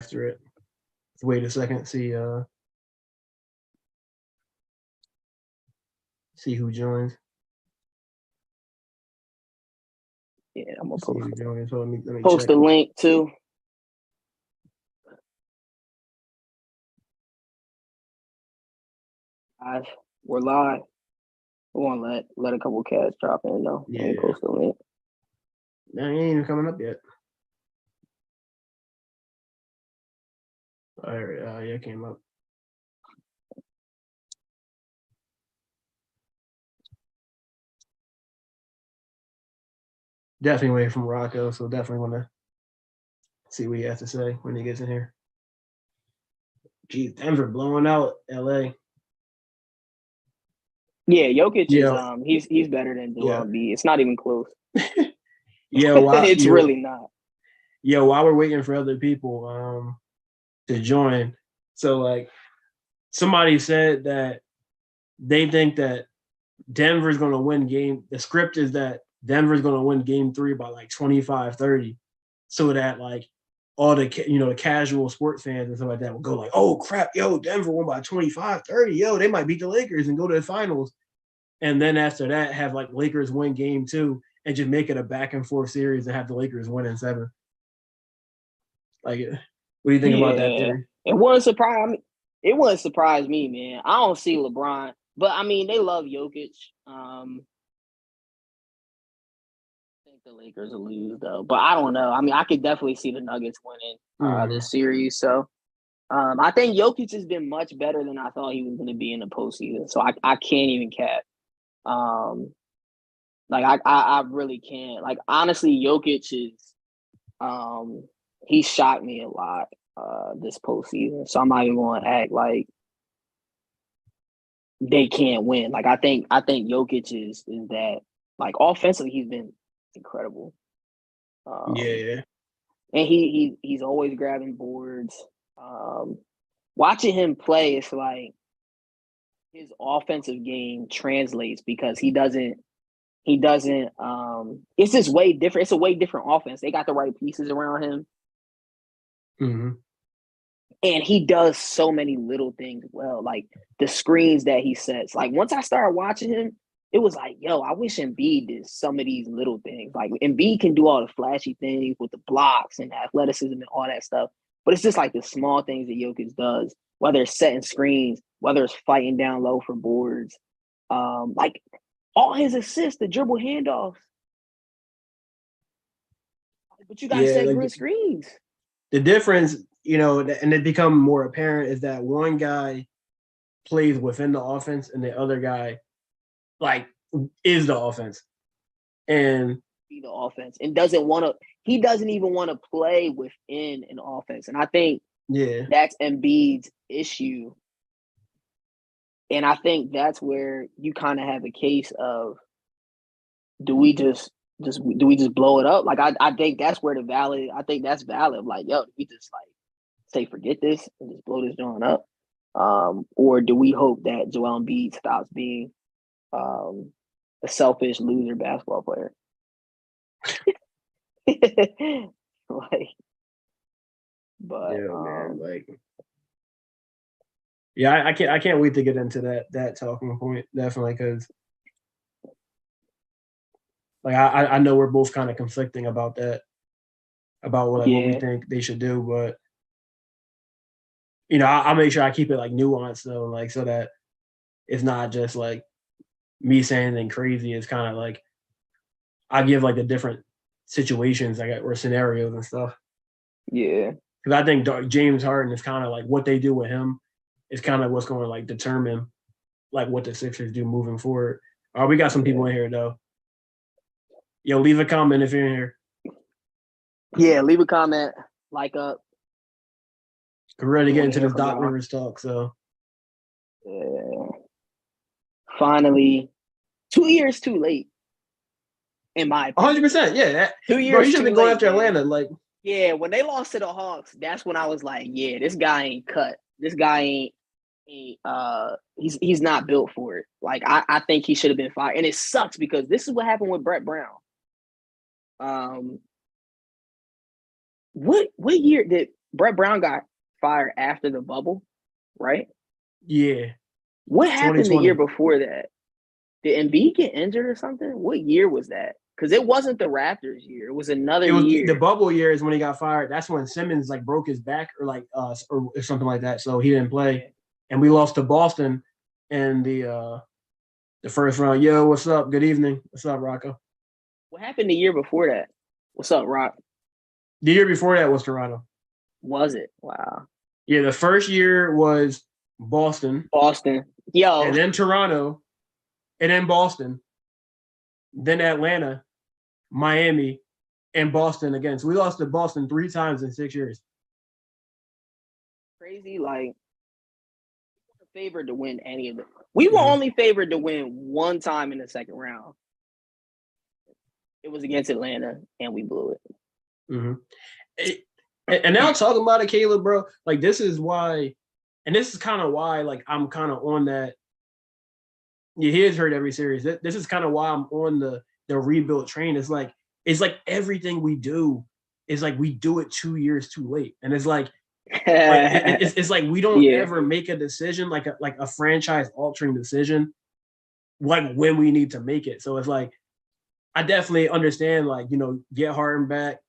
after it. Let's wait a second, see who joins. Yeah, I'm gonna See who joins. So let me post check. the link too. Guys, we're live. We want to let a couple cats drop in though. Yeah. Let me post the link. No, he ain't even coming up yet. All right, yeah, it came up. Definitely waiting from Rocco, so definitely want to see what he has to say when he gets in here. Geez, Denver blowing out LA. Yeah, Jokic is he's better than Joel Embiid. It's not even close. It's really not. Yo, while we're waiting for other people to join, so like somebody said that they think that Denver's going to win game. The script is that Denver's going to win game 3 by like 25-30, so that like all the the casual sports fans and stuff like that will go like, oh crap, yo, Denver won by 25-30, yo, they might beat the Lakers and go to the finals. And then after that, have like Lakers win game 2 and just make it a back and forth series and have the Lakers win in 7. Like, what do you think about that theory? It wouldn't surprise me, man. I don't see LeBron, but I mean, they love Jokic. I think the Lakers will lose though, but I don't know. I mean, I could definitely see the Nuggets winning this series. So, I think Jokic has been much better than I thought he was going to be in the postseason. So I can't even cap. Like I really can't. Like honestly, Jokic is he shocked me a lot this postseason. So I'm not even going to act like they can't win. Like I think Jokic is that, like, offensively he's been incredible. Yeah. And he's always grabbing boards. Watching him play, it's like his offensive game translates because he doesn't it's just way different. It's a way different offense. They got the right pieces around him. Mm-hmm. And he does so many little things well, like the screens that he sets. Like once I started watching him, it was like, yo, I wish Embiid did some of these little things. Like Embiid can do all the flashy things with the blocks and athleticism and all that stuff. But it's just like the small things that Jokic does, whether it's setting screens, whether it's fighting down low for boards. Like all his assists, the dribble handoffs. But you got to set good screens. The difference, and it become more apparent, is that one guy plays within the offense and the other guy, like, is the offense. And be the offense and he doesn't even want to play within an offense. And I think that's Embiid's issue. And I think that's where you kind of have a case of, do we just blow it up? Like I think that's where I think that's valid. Like, yo, do we just like say forget this and just blow this joint up? Or do we hope that Joel Embiid stops being a selfish loser basketball player? Like, but man, like, yeah, I can't wait to get into that talking point, definitely, because like I know we're both kind of conflicting about that, about what we think they should do, but I'll make sure I keep it like nuanced though, like so that it's not just like me saying anything crazy. It's kind of like I give like the different situations or scenarios and stuff. Yeah, because I think James Harden is kind of like what they do with him is kind of what's going to like determine like what the Sixers do moving forward. We got some people in here though. Yo, leave a comment if you're in here. Yeah, leave a comment, like up. We're ready to get into this Doc Rivers talk. So, finally, 2 years too late. In my opinion, 100%. Yeah, 2 years. Bro, you should have been going after Atlanta. Like, yeah, when they lost to the Hawks, that's when I was like, yeah, this guy ain't cut. This guy ain't he's not built for it. Like I think he should have been fired. And it sucks because this is what happened with Brett Brown. What year did Brett Brown got fired after the bubble, right? Yeah. What happened the year before that? Did Embiid get injured or something? What year was that? Because it wasn't the Raptors year. It was another year. The bubble year is when he got fired. That's when Simmons like broke his back or something like that. So he didn't play. And we lost to Boston in the first round. Yo, what's up? Good evening. What's up, Rocco? What happened the year before that? What's up, Rock? The year before that was Toronto. Was it? Wow. Yeah, the first year was Boston. Yo. And then Toronto. And then Boston. Then Atlanta, Miami, and Boston again. So we lost to Boston 3 times in 6 years. Crazy, like we weren't favored to win any of it. We were only favored to win one time in the second round. It was against Atlanta, and we blew it. Mm-hmm. And now talking about it, Caleb, bro, like this is why, and this is kind of why, like I'm kind of on that. Yeah, he has heard every series. This is kind of why I'm on the rebuild train. It's like everything we do is like we do it 2 years too late, and it's like it's like we don't ever make a decision like a franchise altering decision like when we need to make it. So it's like I definitely understand, like, you know, get Harden back,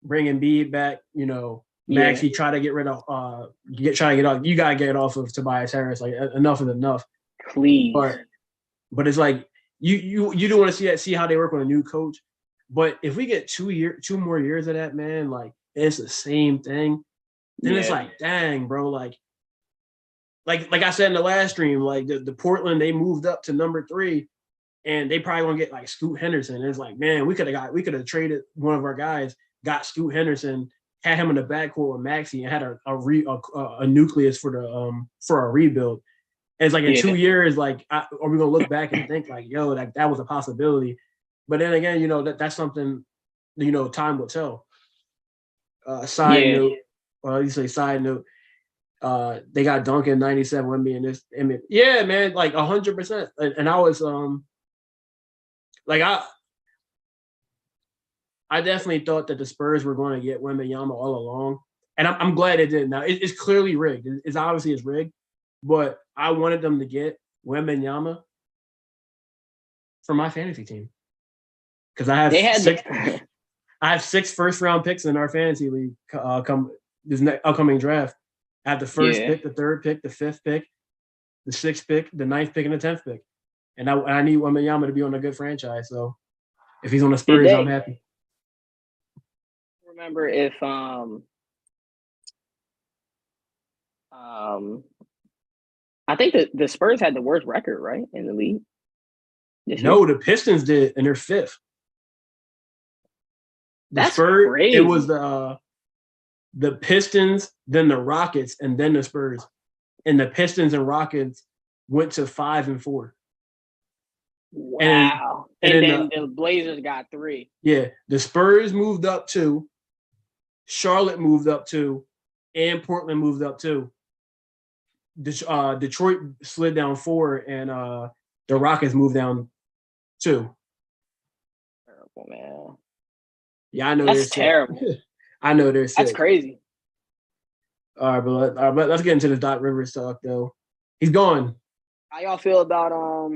bring Embiid back, you know, Maxey try to get rid of try to get off. You gotta get off of Tobias Harris. Like enough is enough. Please. But it's like you do want to see how they work with a new coach. But if we get 2 more years of that, man, like it's the same thing. Then it's like, dang, bro, like I said in the last stream, like the Portland, they moved up to number 3, and they probably gonna get like Scoot Henderson. And it's like, man, we could have traded one of our guys, got Scoot Henderson, had him in the backcourt with Maxey, and had a nucleus for our rebuild. And it's like in 2 years, like, are we gonna look back and think like, yo, that was a possibility? But then again, you know, that's something, you know, time will tell. Side note, they got Duncan 97 with me in this image. Yeah, man, like 100%. And I was like I definitely thought that the Spurs were going to get Wembanyama all along, and I'm glad it did. Now it's clearly rigged. It's obviously rigged, but I wanted them to get Wembanyama for my fantasy team because I have 6 first-round picks in our fantasy league come this upcoming draft. I have the first pick, the third pick, the 5th pick, the 6th pick, the 9th pick, and the 10th pick. And I need Wembanyama to be on a good franchise. So if he's on the Spurs, I'm happy. Remember if I think the Spurs had the worst record, right, in the league? No, the Pistons did, and they're 5th. That's Spurs, crazy. It was the Pistons, then the Rockets, and then the Spurs. And the Pistons and Rockets went to 5 and 4. Wow. And then the Blazers got 3. Yeah. The Spurs moved up 2. Charlotte moved up 2. And Portland moved up 2. Detroit slid down 4, and the Rockets moved down 2. Terrible, man. Yeah, I know. That's terrible. I know they're sick. That's crazy. All right, but let's get into the Doc Rivers talk, though. He's gone. How y'all feel about I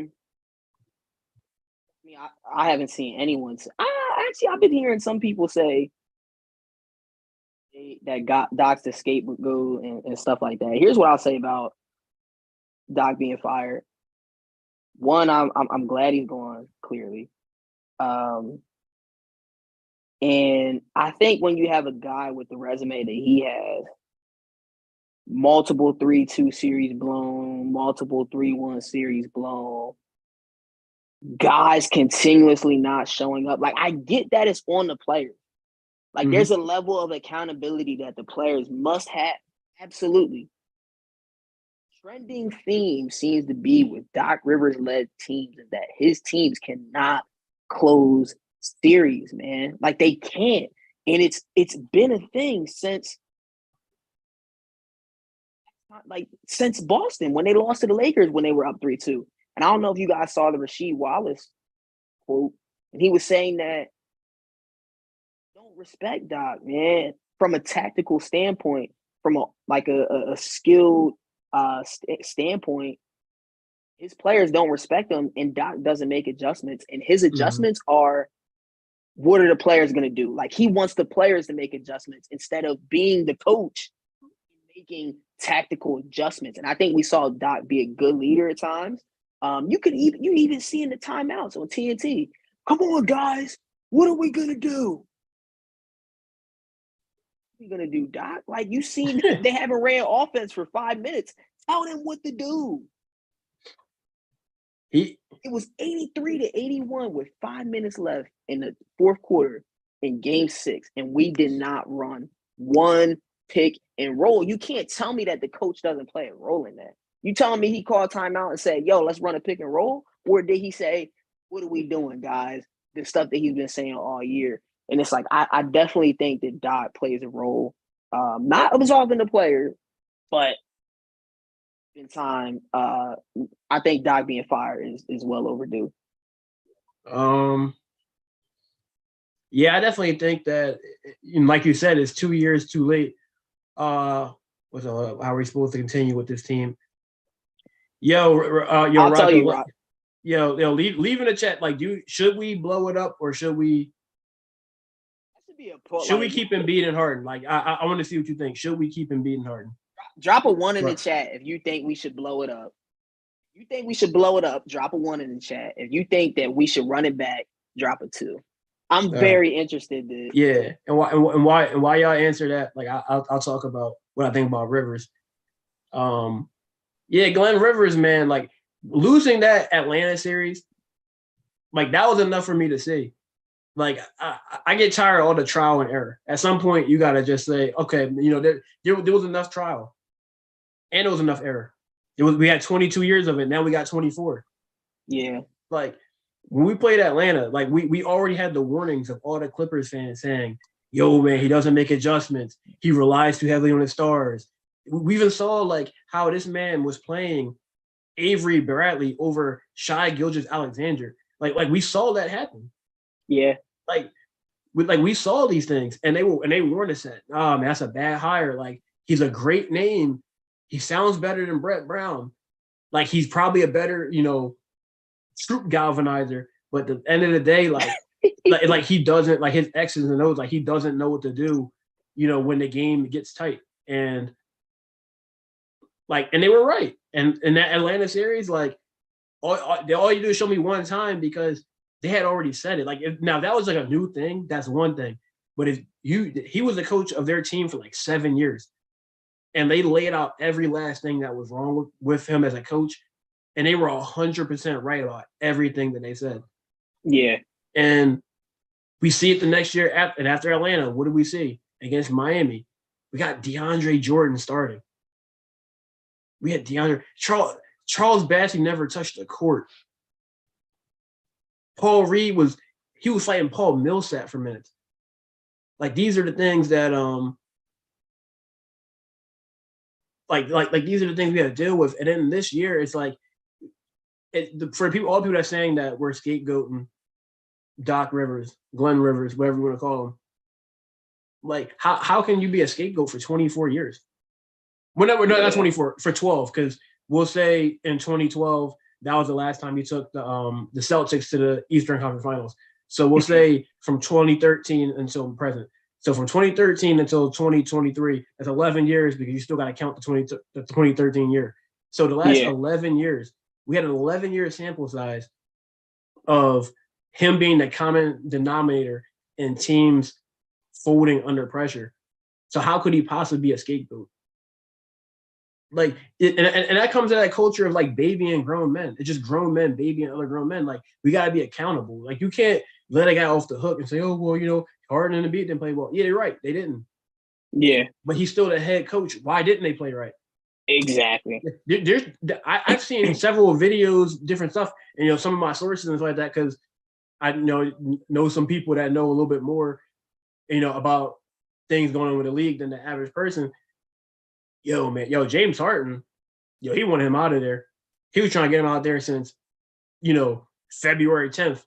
mean, I haven't seen anyone say. I've been hearing some people say that Doc's the scapegoat and stuff like that. Here's what I'll say about Doc being fired. One, I'm glad he's gone, clearly. And I think when you have a guy with the resume that he has, multiple 3-2 series blown, multiple 3-1 series blown, guys continuously not showing up. Like, I get that it's on the players. Like, there's a level of accountability that the players must have. Absolutely. Trending theme seems to be with Doc Rivers-led teams is that his teams cannot close series, man. Like, they can't. And it's been a thing since Boston, when they lost to the Lakers when they were up 3-2. And I don't know if you guys saw the Rasheed Wallace quote, and he was saying that don't respect Doc, man, from a tactical standpoint. from a skilled standpoint, his players don't respect him, and Doc doesn't make adjustments. And his adjustments are, what are the players going to do? Like, he wants the players to make adjustments instead of being the coach making tactical adjustments. And I think we saw Doc be a good leader at times. You even see in the timeouts on TNT. Come on, guys, what are we gonna do? What are we gonna do, Doc? Like, you seen they haven't ran offense for 5 minutes. Tell them what to do. It was 83-81 with 5 minutes left in the fourth quarter in Game 6, and we did not run one pick and roll. You can't tell me that the coach doesn't play a role in that. You telling me he called timeout and said, yo, let's run a pick and roll? Or did he say, what are we doing, guys? The stuff that he's been saying all year. And it's like, I definitely think that Doc plays a role. Not absolving the player, but in time, I think Doc being fired is well overdue. Yeah, I definitely think that, like you said, it's 2 years too late. How are we supposed to continue with this team? I'll tell you, Rock. Leave in the chat. Like, should we blow it up or should we? Should we keep Embiid and Harden? Like, I want to see what you think. Should we keep Embiid and Harden? Drop a 1 in the chat if you think we should blow it up. If you think we should blow it up, drop a 1 in the chat. If you think that we should run it back, drop a 2. I'm very interested. Yeah, and why y'all answer that? Like, I'll talk about what I think about Rivers. Yeah, Glenn Rivers, man, like, losing that Atlanta series, like, that was enough for me to see. Like, I get tired of all the trial and error. At some point, you got to just say, okay, there was enough trial and there was enough error. We had 22 years of it. Now we got 24. Yeah. Like, when we played Atlanta, like, we already had the warnings of all the Clippers fans saying, yo, man, he doesn't make adjustments. He relies too heavily on his stars. We even saw, like, how this man was playing Avery Bradley over Shai Gilgeous-Alexander. Like we saw that happen. Yeah. We saw these things, and they warned us that, oh, man, that's a bad hire. Like, he's a great name. He sounds better than Brett Brown. Like, he's probably a better, troop galvanizer. But at the end of the day, like he doesn't, like, his X's and O's, like, he doesn't know what to do, when the game gets tight. And they were right. And in that Atlanta series, like, all you do is show me one time, because they had already said it. Like, now that was like a new thing, that's one thing. But he was the coach of their team for like 7 years, and they laid out every last thing that was wrong with him as a coach, and they were 100% right about everything that they said. Yeah. And we see it the next year, after Atlanta, what do we see? Against Miami, we got DeAndre Jordan starting. We had DeAndre. Charles Bassey never touched the court. Paul Reed was fighting Paul Millsap for minutes. Like, these are the things that these are the things we got to deal with. And then this year, it's like, for all people that are saying that we're scapegoating Doc Rivers, Glenn Rivers, whatever you want to call him. Like, how can you be a scapegoat for 24 years? Well, no, not 24, for 12, because we'll say in 2012, that was the last time he took the Celtics to the Eastern Conference Finals. So we'll say from 2013 until present. So from 2013 until 2023, that's 11 years, because you still got to count the 2013 year. So the last 11 years, we had an 11-year sample size of him being the common denominator in teams folding under pressure. So how could he possibly be a scapegoat? Like, and that comes to that culture of, like, babying grown men. It's just grown men babying other grown men. Like, we got to be accountable. Like, you can't let a guy off the hook and say, oh, well, Harden and Embiid didn't play well. Yeah, you're right. They didn't. Yeah. But he's still the head coach. Why didn't they play right? Exactly. I've seen several videos, different stuff, and, some of my sources and stuff like that, because I know some people that know a little bit more, about things going on with the league than the average person. James Harden, he wanted him out of there. He was trying to get him out there since, February 10th.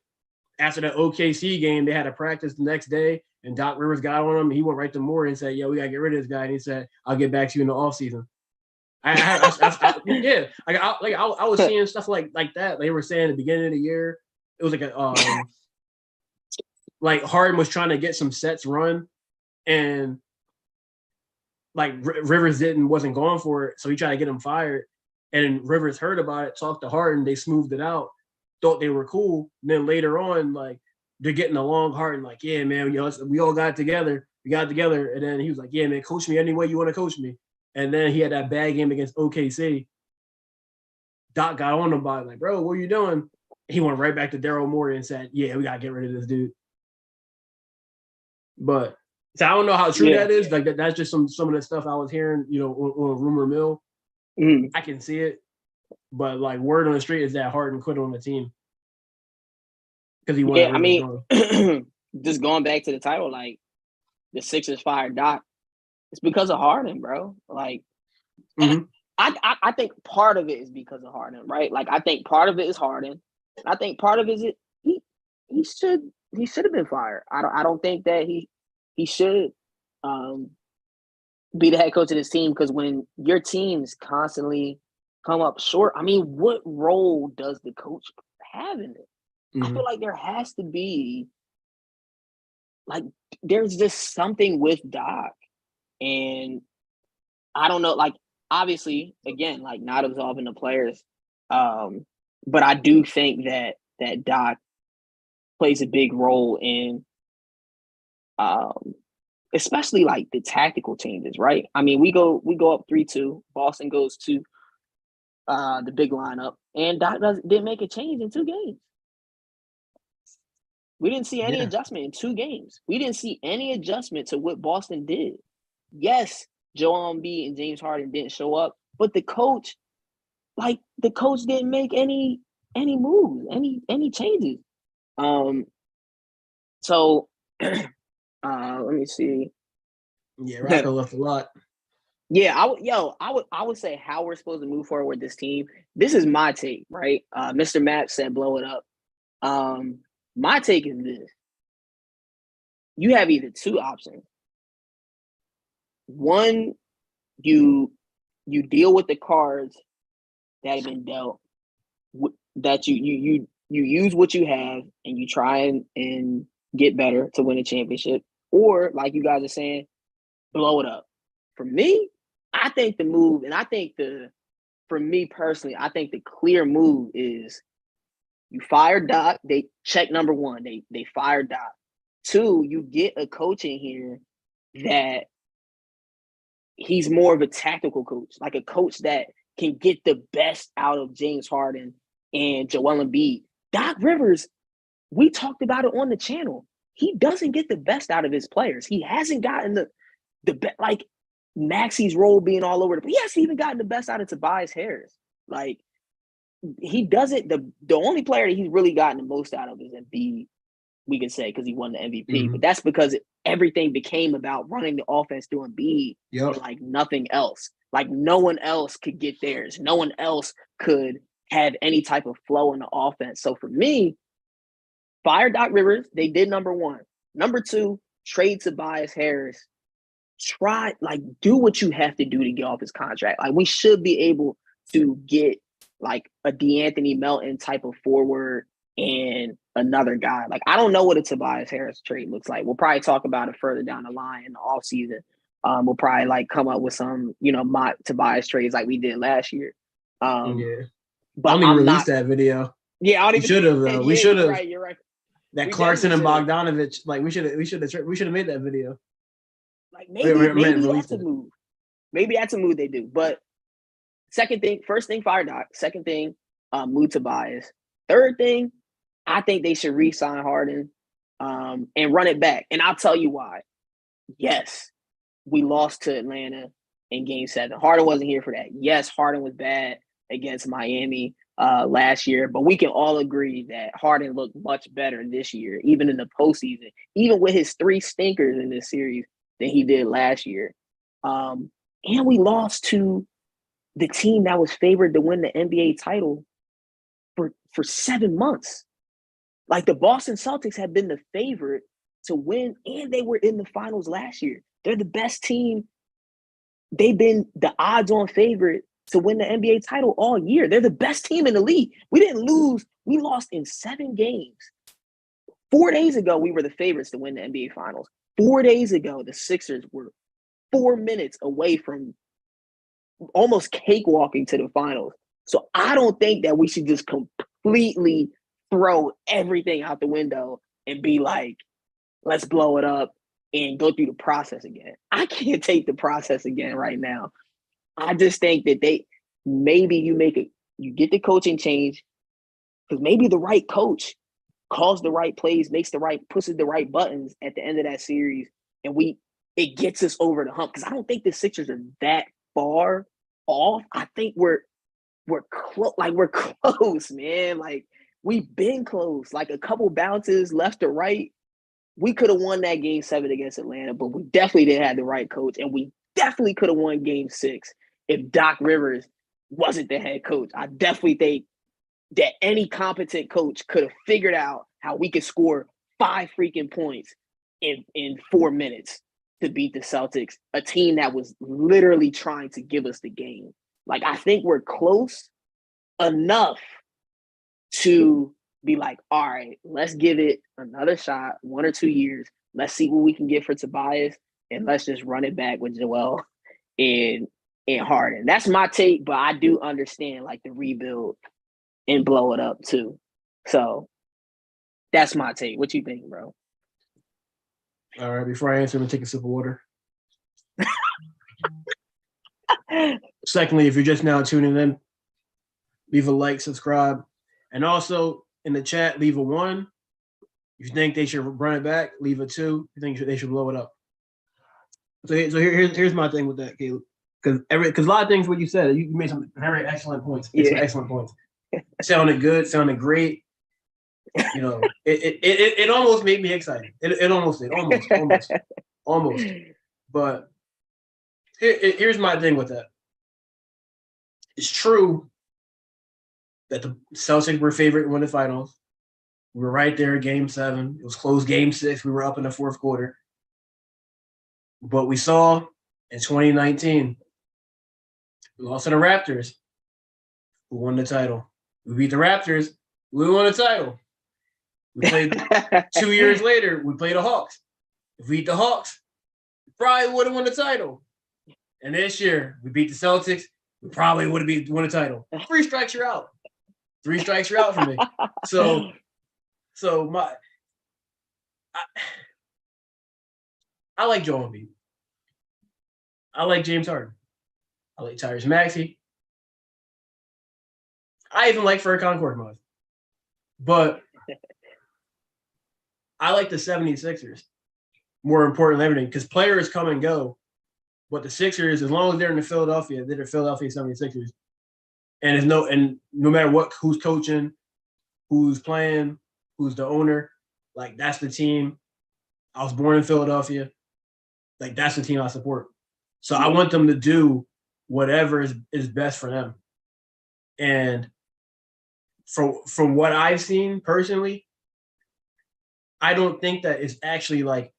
after the OKC game, they had a practice the next day, and Doc Rivers got on him. He went right to Moore and said, "Yo, we gotta get rid of this guy." And he said, "I'll get back to you in the offseason." I was seeing stuff like that. They were saying at the beginning of the year, it was like a like Harden was trying to get some sets run, and like Rivers wasn't going for it, so he tried to get him fired. And Rivers heard about it, talked to Harden, they smoothed it out, thought they were cool. And then later on, like they're getting along. Harden, like, yeah, man, we all got together. We got together, and then he was like, yeah, man, coach me any way you want to coach me. And then he had that bad game against OKC. Doc got on him about it, like, bro, what are you doing? He went right back to Daryl Morey and said, yeah, we gotta get rid of this dude. But so I don't know how true that is. Like that's just some of the stuff I was hearing, on rumor mill. I can see it, but like word on the street is that Harden quit on the team because he wanted. Yeah, I mean, just going back to the title, like the Sixers fired Doc. It's because of Harden, bro. Like, I think part of it is because of Harden, right? Like, I think part of it is Harden. I think part of it is he should have been fired. I don't think that he should be the head coach of this team, because when your teams constantly come up short, I mean, what role does the coach have in it? I feel like there has to be, like, there's just something with Doc. And I don't know, like, obviously, again, like, not absolving the players. But I do think that Doc plays a big role in especially like the tactical changes, right? I mean, we go up 3-2. Boston goes to the big lineup, and Doc didn't make a change in 2 games. We didn't see any adjustment in 2 games. We didn't see any adjustment to what Boston did. Yes, Joel Embiid and James Harden didn't show up, but the coach didn't make any moves, any changes. So let me see. Yeah, Rocco left a lot. Yeah, I would say how we're supposed to move forward with this team. This is my take, right? Mr. Mapp said blow it up. My take is this. You have either 2 options. One, you deal with the cards that have been dealt, that you use what you have and you try and get better to win a championship, or like you guys are saying, blow it up. For me, I think the move, and for me personally, I think the clear move is you fire Doc. They check number 1. They fire Doc. 2, you get a coach in here that he's more of a tactical coach, like a coach that can get the best out of James Harden and Joel Embiid. Doc Rivers, we talked about it on the channel. He doesn't get the best out of his players. He hasn't gotten the best, like Maxi's role being all over he hasn't even gotten the best out of Tobias Harris. Like, he doesn't. The only player that he's really gotten the most out of is Embiid, we can say, because he won the MVP. But that's because everything became about running the offense through Embiid and like nothing else. Like, no one else could get theirs. No one else could have any type of flow in the offense. So for me, fire Doc Rivers. They did number 1. Number 2, trade Tobias Harris. Try, like, do what you have to do to get off his contract. Like, we should be able to get like a DeAnthony Melton type of forward and another guy. Like, I don't know what a Tobias Harris trade looks like. We'll probably talk about it further down the line in the offseason. We'll probably like come up with some, mock Tobias trades like we did last year. But I don't even release that video. Yeah, I don't even. Should have though. We should have. You're right. That Clarkson and Bogdanovich, like we should have made that video. Like maybe that's a move. Maybe that's a move they do. But first thing, fire Doc. Second thing, move Tobias. Third thing, I think they should re-sign Harden and run it back. And I'll tell you why. Yes, we lost to Atlanta in Game 7. Harden wasn't here for that. Yes, Harden was bad against Miami last year, but we can all agree that Harden looked much better this year, even in the postseason, even with his 3 stinkers in this series than he did last year. And we lost to the team that was favored to win the NBA title for 7 months. Like the Boston Celtics have been the favorite to win, and they were in the finals last year. They're the best team. They've been the odds-on favorite to win the NBA title all year. They're the best team in the league. We didn't lose. We lost in 7 games. 4 days ago, we were the favorites to win the NBA finals. 4 days ago, the Sixers were 4 minutes away from almost cakewalking to the finals. So I don't think that we should just completely throw everything out the window and be like, let's blow it up and go through the process again. I can't take the process again right now. I just think that you get the coaching change, because maybe the right coach calls the right plays, pushes the right buttons at the end of that series, and it gets us over the hump. Because I don't think the Sixers are that far off. I think we're close. Like, we're close, man. Like, we've been close. Like, a couple bounces left or right. We could have won that game 7 against Atlanta, but we definitely didn't have the right coach, and we definitely could have won game 6 if Doc Rivers wasn't the head coach. I definitely think that any competent coach could have figured out how we could score 5 freaking points in 4 minutes to beat the Celtics, a team that was literally trying to give us the game. Like, I think we're close enough to be like, all right, let's give it another shot, 1 or 2 years. Let's see what we can get for Tobias, and let's just run it back with Joel and Harden. That's my take, but I do understand, like, the rebuild and blow it up too. So that's my take. What you think, bro? All right, before I answer, I'm gonna take a sip of water. Secondly, if you're just now tuning in, leave a like, subscribe, and also in the chat, leave a 1. If you think they should run it back, leave a 2. If you think they should blow it up. So here's my thing with that, Caleb. Because a lot of things what you said, you made some very excellent points. Yeah. Some excellent points. Sounded good, sounded great. You know, it almost made me excited. It almost did. Almost. But here's my thing with that. It's true that the Celtics were favorite to win the finals. We were right there, game 7. It was close, game 6. We were up in the 4th quarter. But we saw in 2019, we lost to the Raptors, who won the title. We beat the Raptors, we won the title. We played 2 years later, we played the Hawks. If we beat the Hawks, we probably would have won the title. And this year, we beat the Celtics, we probably would have won the title. 3 strikes, you're out. 3 strikes, you're out for me. So I like Joel Embiid. I like James Harden. I like Tyrese Maxey. I even like Furkan Korkmaz. But I like the 76ers more important than everything, because players come and go. But the Sixers, as long as they're in Philadelphia, they're the Philadelphia 76ers. And no matter who's coaching, who's playing, who's the owner, like, that's the team. I was born in Philadelphia. Like, that's the team I support. So I want them to do whatever is best for them. And from what I've seen personally, I don't think that it's actually like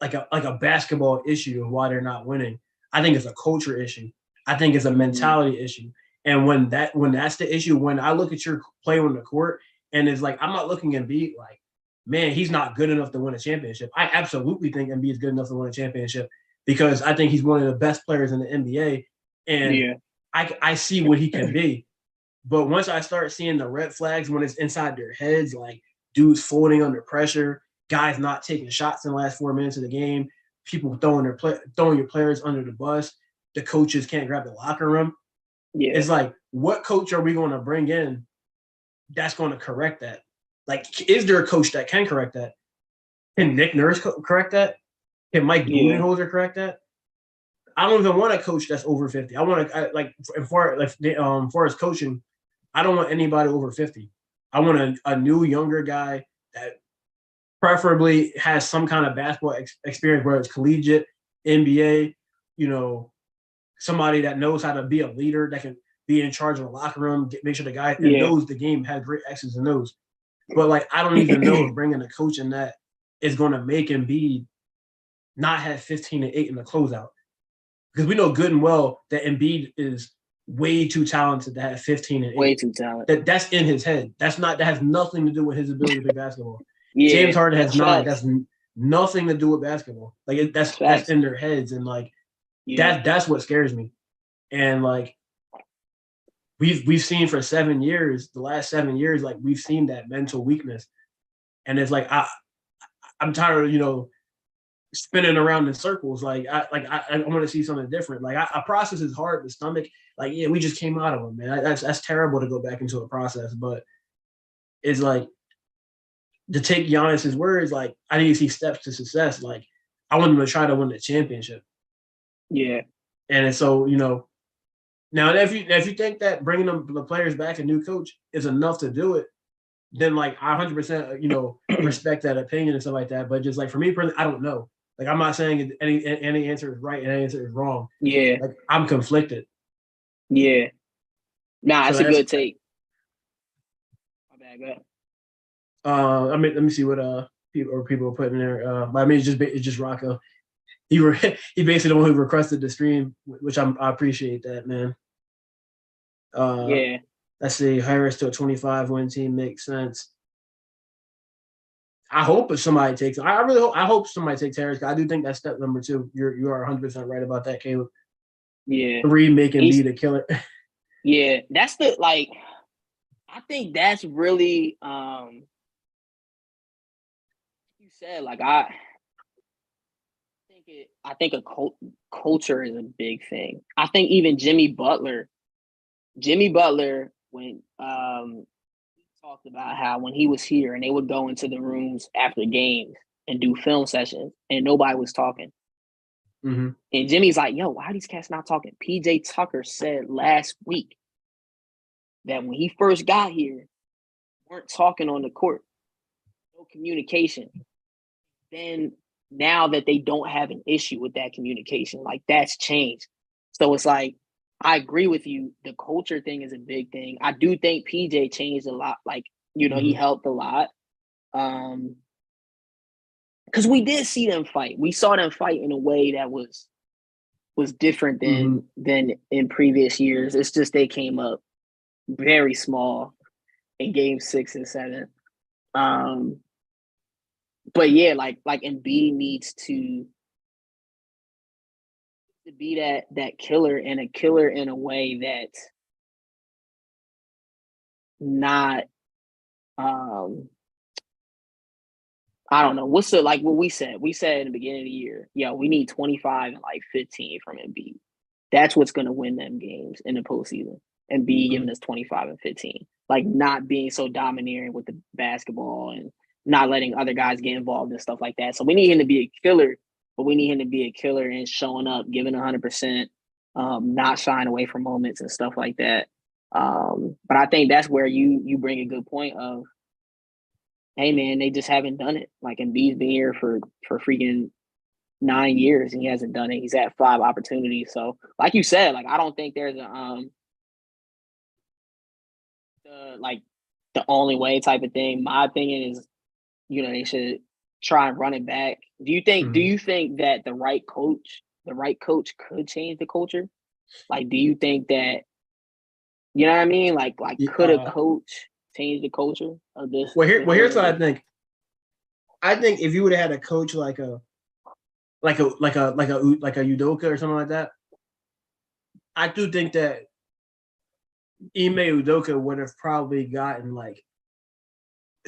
a basketball issue of why they're not winning. I think it's a culture issue. I think it's a mentality issue. And when that's the issue, when I look at your play on the court, and it's like, I'm not looking at Embiid like, man, he's not good enough to win a championship. I absolutely think Embiid is good enough to win a championship, because I think he's one of the best players in the NBA, and I see what he can be. But once I start seeing the red flags when it's inside their heads, like dudes folding under pressure, guys not taking shots in the last 4 minutes of the game, people throwing your players under the bus, the coaches can't grab the locker room. Yeah. It's like, what coach are we going to bring in that's going to correct that? Like, is there a coach that can correct that? Can Nick Nurse correct that? Can Mike Budenholzer correct that? I don't even want a coach that's over 50. I want to, far as coaching, I don't want anybody over 50. I want a new, younger guy that preferably has some kind of basketball experience, whether it's collegiate, NBA, somebody that knows how to be a leader, that can be in charge of the locker room, make sure the guy that knows the game has great X's and O's. But like, I don't even know if bringing a coach in that is going to make Embiid not have 15 and 8 in the closeout, because we know good and well that Embiid is way too talented to have 15 and 8. Way too talented. That's in his head. That has nothing to do with his ability to play basketball. James Harden has 9. That's nothing to do with basketball. Like that's in their heads, and like that's what scares me. And like we've seen for 7 years, the last 7 years, like we've seen that mental weakness, and it's like I'm tired of spinning around in circles. Like I want to see something different. Like a process is hard. The stomach, like we just came out of them, man. That's terrible to go back into a process, but it's like to take Giannis's words. Like I need to see steps to success. Like I want him to try to win the championship. Yeah, and so now if you think that bringing the players back, a new coach, is enough to do it, then like I 100% respect that opinion and stuff like that. But just like for me personally, I don't know. Like I'm not saying any answer is right and any answer is wrong. Yeah. Like I'm conflicted. Yeah. Nah, that's a good take. My bad, go ahead. I mean, let me see what people are putting there. I mean, it's just Rocco. He basically the one who requested the stream, which I appreciate that, man. Yeah. Let's see, Harris to a 25 win team makes sense. I hope if somebody takes, I hope somebody takes Harris. I do think that's step number 2. You are 100% right about that, Caleb. Yeah. 3, making be the killer. Yeah, that's I think that's really you said, like I think a culture is a big thing. I think even Jimmy Butler when talked about how when he was here and they would go into the rooms after games and do film sessions and nobody was talking. Mm-hmm. And Jimmy's like, yo, why are these cats not talking? PJ Tucker said last week that when he first got here, weren't talking on the court, no communication. Then now that they don't have an issue with that communication, like that's changed. So it's like, I agree with you. The culture thing is a big thing. I do think PJ changed a lot. Like, he helped a lot. Because we did see them fight. We saw them fight in a way that was different than in previous years. It's just they came up very small in game 6 and 7. But yeah, like Embiid needs to be that killer, and a killer in a way that's not I don't know. What's like what we said? We said in the beginning of the year, we need 25 and like 15 from Embiid. That's what's going to win them games in the postseason. Embiid giving us 25 and 15. Like not being so domineering with the basketball and not letting other guys get involved and stuff like that. So we need him to be a killer, but we need him to be a killer and showing up, giving 100%, not shying away from moments and stuff like that. But I think that's where you bring a good point of, hey man, they just haven't done it. Like Embiid's been here for freaking 9 years and he hasn't done it. He's had 5 opportunities. So like you said, like I don't think there's the only way type of thing. My opinion is, they should try and run it back. Do you think that the right coach could change the culture? Like, do you think that, you know what I mean? Like could a coach change the culture of this? Well, here's what I think. I think if you would have had a coach like a Udoka or something like that, I do think that Ime Udoka would have probably gotten like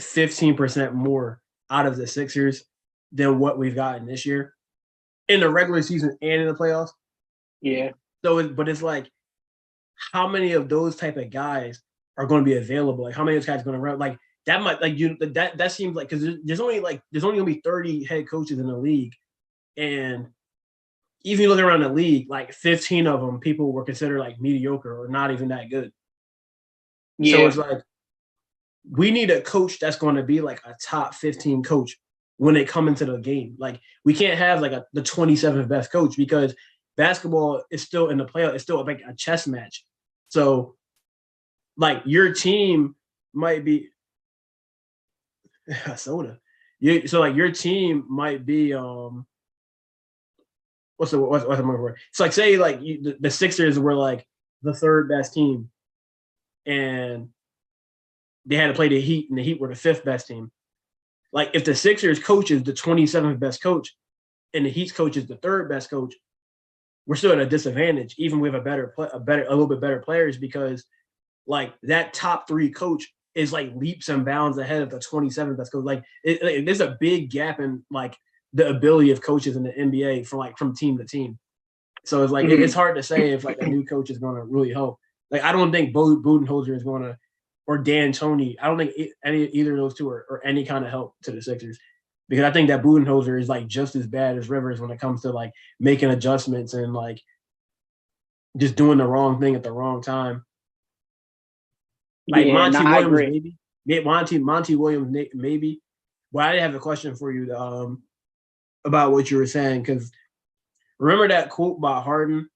15% more out of the Sixers than what we've gotten this year in the regular season and in the playoffs. Yeah. So, but it's like, how many of those type of guys are going to be available? Like, how many of those guys are going to run? Like, that might that seems like, because there's only going to be 30 head coaches in the league, and even you look around the league, like 15 of them people were considered like mediocre or not even that good. Yeah. So it's like, we need a coach that's going to be like a top 15 coach when they come into the game. Like, we can't have like the 27th best coach, because basketball is still in the playoff. It's still like a chess match. So like your team might be, Soda. So like your team might be what's the word? It's like say like the Sixers were like the third best team, and they had to play the Heat, and the Heat were the fifth best team. Like if the Sixers coach is the 27th best coach, and the Heat's coach is the third best coach, we're still at a disadvantage, even with a little bit better players, because like that top three coach is like leaps and bounds ahead of the 27th best coach. Like there's a big gap in like the ability of coaches in the NBA from team to team. So it's like it's hard to say if like a new coach is going to really help. Like I don't think Budenholzer is going to, or D'Antoni. I don't think either of those two are any kind of help to the Sixers, because I think that Budenholzer is like just as bad as Rivers when it comes to like making adjustments and like just doing the wrong thing at the wrong time. Like Monty Williams, maybe. Monty Williams, maybe. Well, I have a question for you about what you were saying, because remember that quote by Harden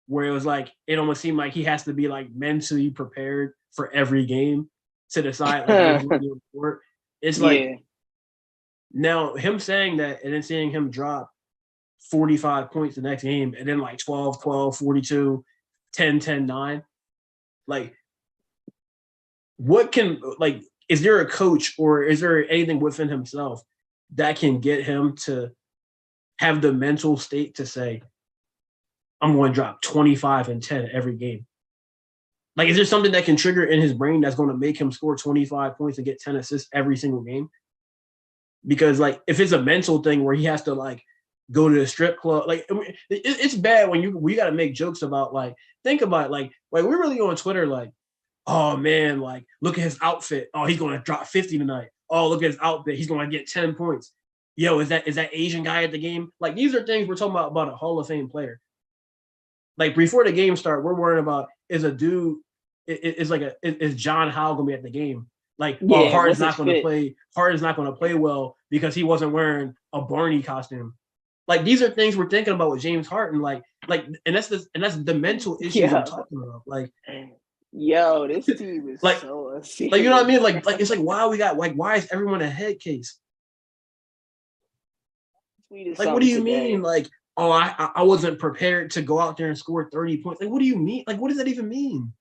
where it was like it almost seemed like he has to be like mentally prepared for every game to decide like what he's going. It's like now him saying that and then seeing him drop 45 points the next game and then like 12, 42, 10, 10, 9. Like what can like is there a coach or is there anything within himself that can get him to have the mental state to say, I'm going to drop 25 and 10 every game? Like, is there something that can trigger in his brain that's going to make him score 25 points and get 10 assists every single game? Because, like, if it's a mental thing where he has to, like, go to the strip club, like, it's bad when we got to make jokes about, like, think about it, like, we're really on Twitter, like, oh, man, like, look at his outfit. Oh, he's going to drop 50 tonight. Oh, look at his outfit. He's going to get 10 points. Yo, is that Asian guy at the game? Like, these are things we're talking about a Hall of Fame player. Like, before the game start, we're worrying about is John Howell going to be at the game? Like, Harden's not going to play. Harden's not going to play well because he wasn't wearing a Barney costume. Like, these are things we're thinking about with James Harden. Like, and that's the mental issues I'm talking about. Like, yo, this team is like, so like, you know what I mean? Like it's like why is everyone a head case? Like, what do you mean? Like, oh, I wasn't prepared to go out there and score 30 points. Like, what do you mean? Like, what does that even mean?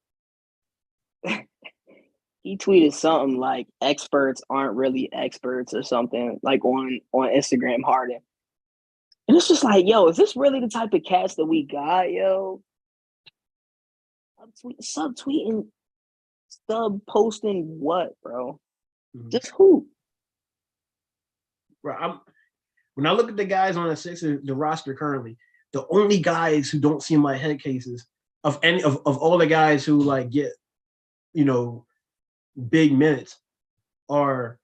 He tweeted something like experts aren't really experts or something like on Instagram, Harden. And it's just like, yo, is this really the type of cats that we got, yo? Subtweeting, posting what, bro? Mm-hmm. Just who? Bro, when I look at the guys on the Sixers, the roster currently, the only guys who don't seem like head cases of all the guys who like get, you know, big minutes are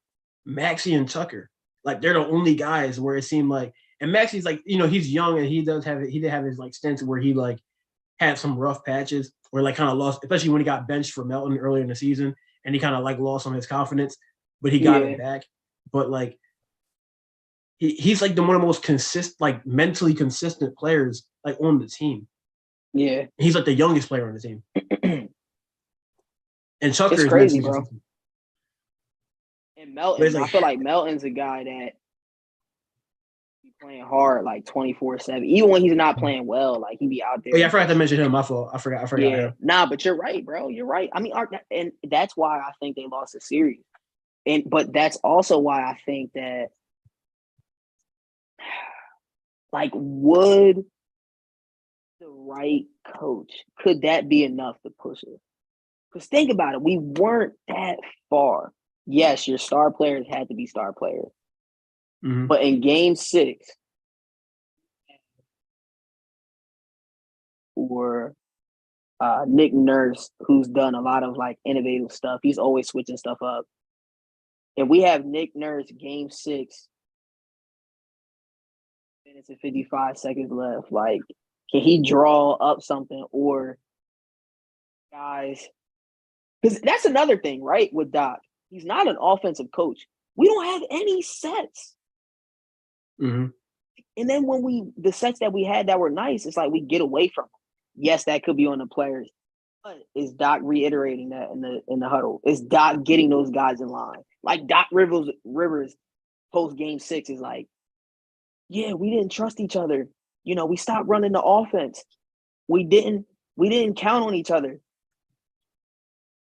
Maxey and Tucker. Like they're the only guys where it seemed like, and Maxey's like, you know, he's young and he did have his like stints where he like had some rough patches where like kind of lost, especially when he got benched for Melton earlier in the season and he kind of like lost on his confidence, but he got it back. But like he's like one of the most consistent, like mentally consistent players like on the team. Yeah, he's like the youngest player on the team. And Tucker is crazy, bro. And Melton, like, I feel like Melton's a guy that be playing hard like 24/7. Even when he's not playing well, like he be out there. Oh, yeah, I forgot to mention him. My fault. I forgot. Yeah, nah, but you're right, bro. You're right. I mean, and that's why I think they lost the series. But that's also why I think that, like, would the right coach, could that be enough to push it? Because think about it, we weren't that far. Yes, your star players had to be star players. Mm-hmm. But in game 6, for Nick Nurse, who's done a lot of like innovative stuff, he's always switching stuff up. If we have Nick Nurse game 6, minutes and 55 seconds left, like, can he draw up something? Or guys, because that's another thing, right? With Doc, he's not an offensive coach. We don't have any sets. Mm-hmm. And then when the sets that we had that were nice, it's like we get away from them. Yes, that could be on the players. But is Doc reiterating that in the huddle? Is Doc getting those guys in line? Like Doc Rivers post game 6 is like, yeah, we didn't trust each other. We stopped running the offense. We didn't count on each other.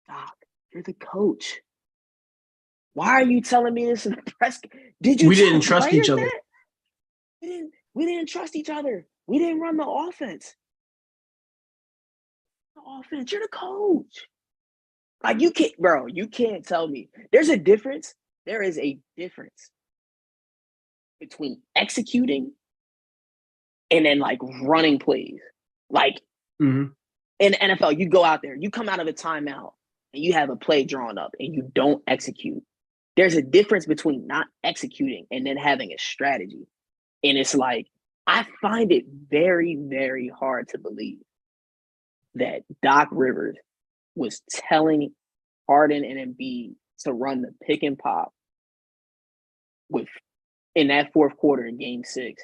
Doc, you're the coach. Why are you telling me this in the press? We didn't trust each other. We didn't trust each other. We didn't run the offense. You're the coach. Like you can't tell me. There's a difference. There is a difference between executing and then like running plays. Like in the NFL, you go out there, you come out of a timeout and you have a play drawn up and you don't execute. There's a difference between not executing and then having a strategy. And it's like, I find it very, very hard to believe that Doc Rivers was telling Harden and Embiid to run the pick and pop in that fourth quarter in game 6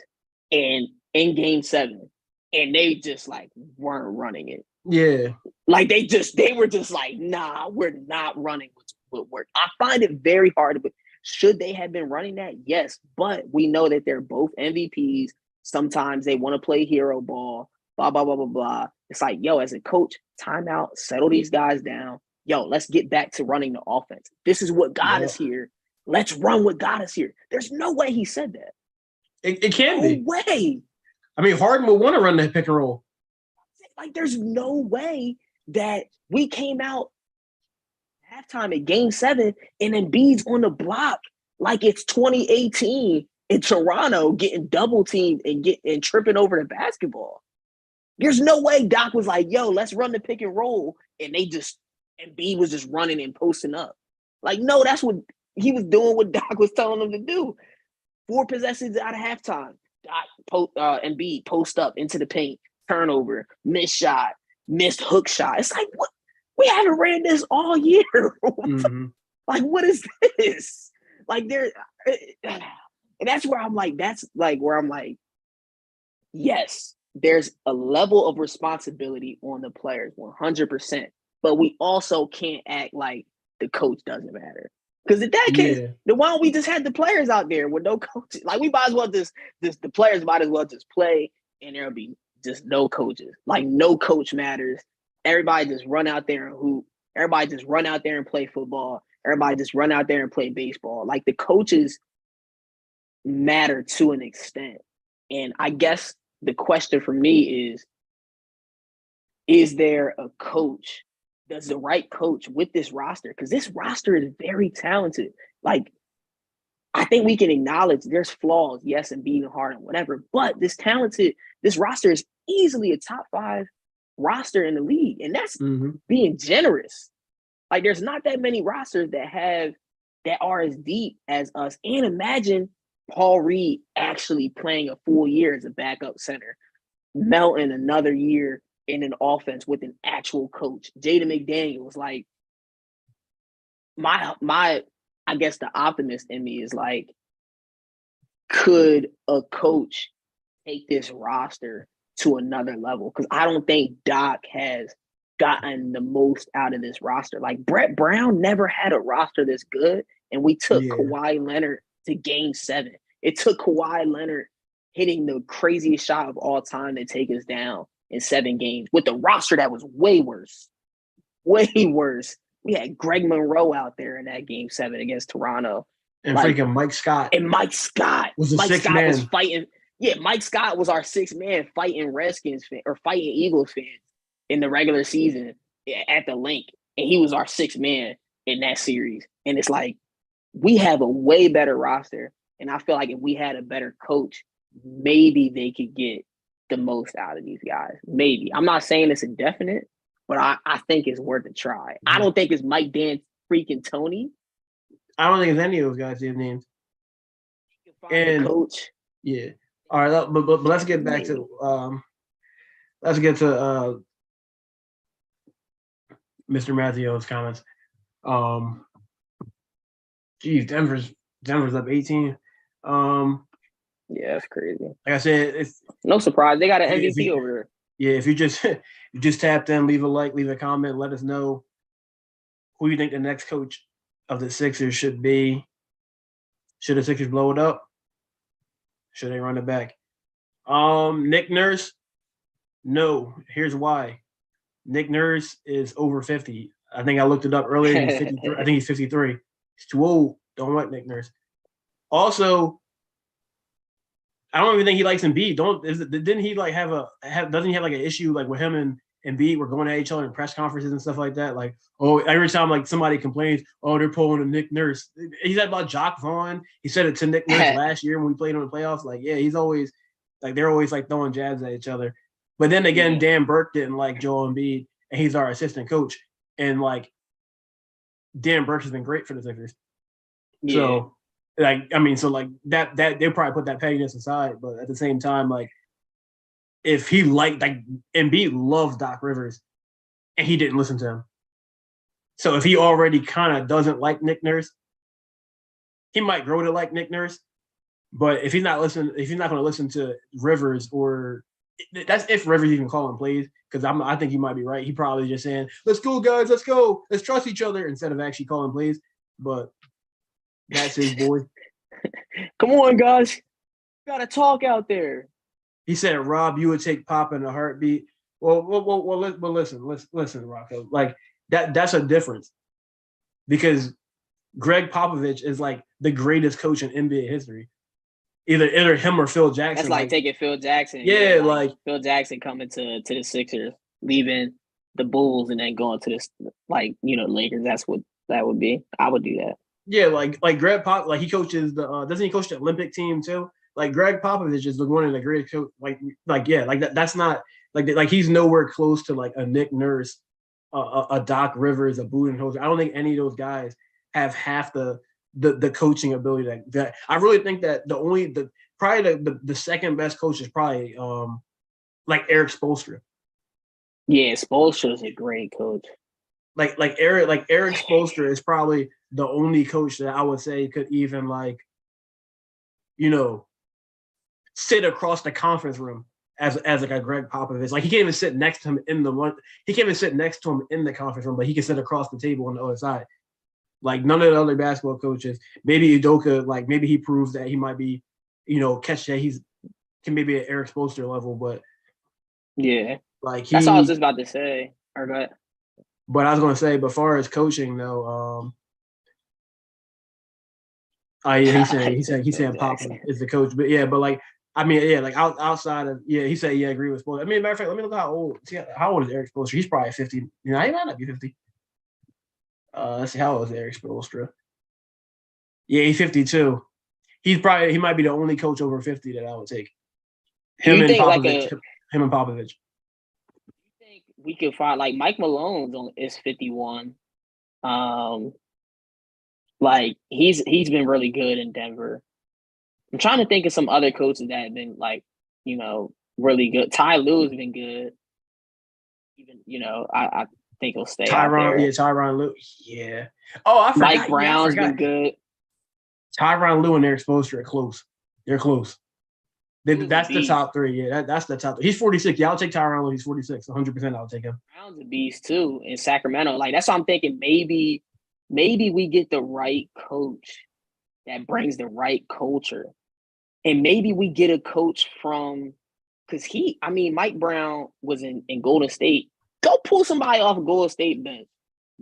and in game 7, and they just like weren't running it. Yeah. Like they were just like, nah, we're not running what work. I find it very hard to. Should they have been running that? Yes, but we know that they're both MVPs. Sometimes they want to play hero ball, blah, blah, blah, blah, blah. It's like, yo, as a coach, timeout, settle these guys down. Yo, let's get back to running the offense. This is what got us here. Let's run what got us here. There's no way he said that. It can't be. No way. I mean, Harden would want to run that pick and roll. Like, there's no way that we came out halftime at game 7 and Embiid's on the block like it's 2018 in Toronto getting double teamed and tripping over the basketball. There's no way Doc was like, yo, let's run the pick and roll. And Embiid was just running and posting up. Like, no, that's what he was doing, what Doc was telling him to do. 4 possessions out of halftime. Embiid post up into the paint, turnover, missed shot, missed hook shot. It's like, what? We haven't ran this all year. Like, what is this? Like, and that's where I'm like, yes, there's a level of responsibility on the players, 100%. But we also can't act like the coach doesn't matter. Because in that case, then why don't we just have the players out there with no coaches? Like, we might as well the players might as well just play and there'll be just no coaches. Like, no coach matters. Everybody just run out there and hoop. Everybody just run out there and play football. Everybody just run out there and play baseball. Like, the coaches matter to an extent. And I guess the question for me is there a coach? Does the right coach with this roster? Because this roster is very talented. Like, I think we can acknowledge there's flaws, yes, and being hard and whatever, but this roster is easily a top 5 roster in the league. And that's being generous. Like, there's not that many rosters that are as deep as us. And imagine Paul Reed actually playing a full year as a backup center, melting another year in an offense with an actual coach. Jaden McDaniels, like, my I guess the optimist in me is like, could a coach take this roster to another level? Because I don't think Doc has gotten the most out of this roster. Like, Brett Brown never had a roster this good, and we took Kawhi Leonard to game 7. It took Kawhi Leonard hitting the craziest shot of all time to take us down in 7 games with a roster that was way worse. Way worse. We had Greg Monroe out there in that game 7 against Toronto. And freaking Mike Scott. And Mike Scott. Was was fighting. Yeah, Mike Scott was our 6th man fighting Redskins or fighting Eagles fans in the regular season at the link. And he was our 6th man in that series. And it's like, we have a way better roster. And I feel like if we had a better coach, maybe they could get the most out of these guys. Maybe. I'm not saying it's indefinite, but I think it's worth a try. I don't think it's Mike Dan freaking Tony. I don't think it's any of those guys they've named. And coach. Yeah. All right, but let's get back to Mr. Mazzio's comments. Geez, Denver's up 18. Yeah, that's crazy. Like I said, it's no surprise. They got an MVP over there. Yeah, if you just tap them, leave a like, leave a comment, let us know who you think the next coach of the Sixers should be, should the Sixers blow it up? Should they run it back? Nick Nurse, no. Here's why. Nick Nurse is over 50. I think I looked it up earlier. He's 53. I think he's 53. He's too old. Don't like Nick Nurse. Also, I don't even think he likes Embiid. Didn't he like doesn't he have like an issue like with him and Embiid were going at each other in press conferences and stuff like that? Like, oh, every time like somebody complains, oh, they're pulling a Nick Nurse. He said about Jock Vaughn. He said it to Nick Nurse last year when we played on the playoffs. Like, yeah, he's always like they're always like throwing jabs at each other. But then again, Dan Burke didn't like Joel Embiid, and he's our assistant coach. And like Dan Burke has been great for the Sixers. Yeah. So like, I mean, so like that they'll probably put that pettiness aside, but at the same time, like if he liked like Embiid loved Doc Rivers and he didn't listen to him. So if he already kind of doesn't like Nick Nurse, he might grow to like Nick Nurse. But if he's not going to listen to Rivers, or that's if Rivers even calling plays, because I think he might be right. He probably just saying, "Let's go, guys, let's go, let's trust each other," instead of actually calling plays. But that's his boy. Come on, guys, gotta talk out there. He said, "Rob, you would take Pop in a heartbeat." Well, listen, Rocco. Like that's a difference, because Greg Popovich is like the greatest coach in NBA history. Either him or Phil Jackson. That's like taking Phil Jackson. Yeah, like Phil Jackson coming to the Sixers, leaving the Bulls, and then going to this Lakers. That's what that would be. I would do that. Yeah, like Greg Pop, like he coaches the doesn't he coach the Olympic team too? Like Greg Popovich is one of the greatest coach. That's not like he's nowhere close to like a Nick Nurse, a Doc Rivers, a Budenholzer. I don't think any of those guys have half the coaching ability that I really think that probably the second best coach is probably like Eric Spoelstra. Yeah, Spoelstra is a great coach. Like Eric Spoelstra is probably the only coach that I would say could even sit across the conference room as like a Greg Popovich. Like he can't even sit next to him in the conference room, but he can sit across the table on the other side. Like none of the other basketball coaches. Maybe Udoka, like maybe he proves that he might be, catch that can maybe at Eric Spoelstra level, but yeah, like that's all I was just about to say. Or go ahead. But I was going to say, but far as coaching though, he said Pop is the coach, but yeah, but like I mean, yeah, like outside of he said agree with Spoelstra. I mean, matter of fact, let me look how old is Eric Spoelstra? He's probably 50. He might not be 50. Let's see, how old is Eric Spoelstra? Yeah, he's 52. He might be the only coach over 50 that I would take. Him and Popovich. You think we could find like Mike Malone is 51? Like he's been really good in Denver. I'm trying to think of some other coaches that have been really good. Ty Lue has been good. Even I think he'll stay. Tyronn Lue. Yeah. Oh, I forgot. Mike Brown's been good. Tyronn Lue and Eric Spoelstra are close. They're close. That's the top three. Yeah, that's the top three. He's 46. Yeah, I'll take Tyronn Lue. He's 46. 100% I'll take him. Brown's a beast too in Sacramento. Like that's what I'm thinking. Maybe we get the right coach that brings the right culture. And maybe we get a coach because Mike Brown was in Golden State. Go pull somebody off of Golden State bench.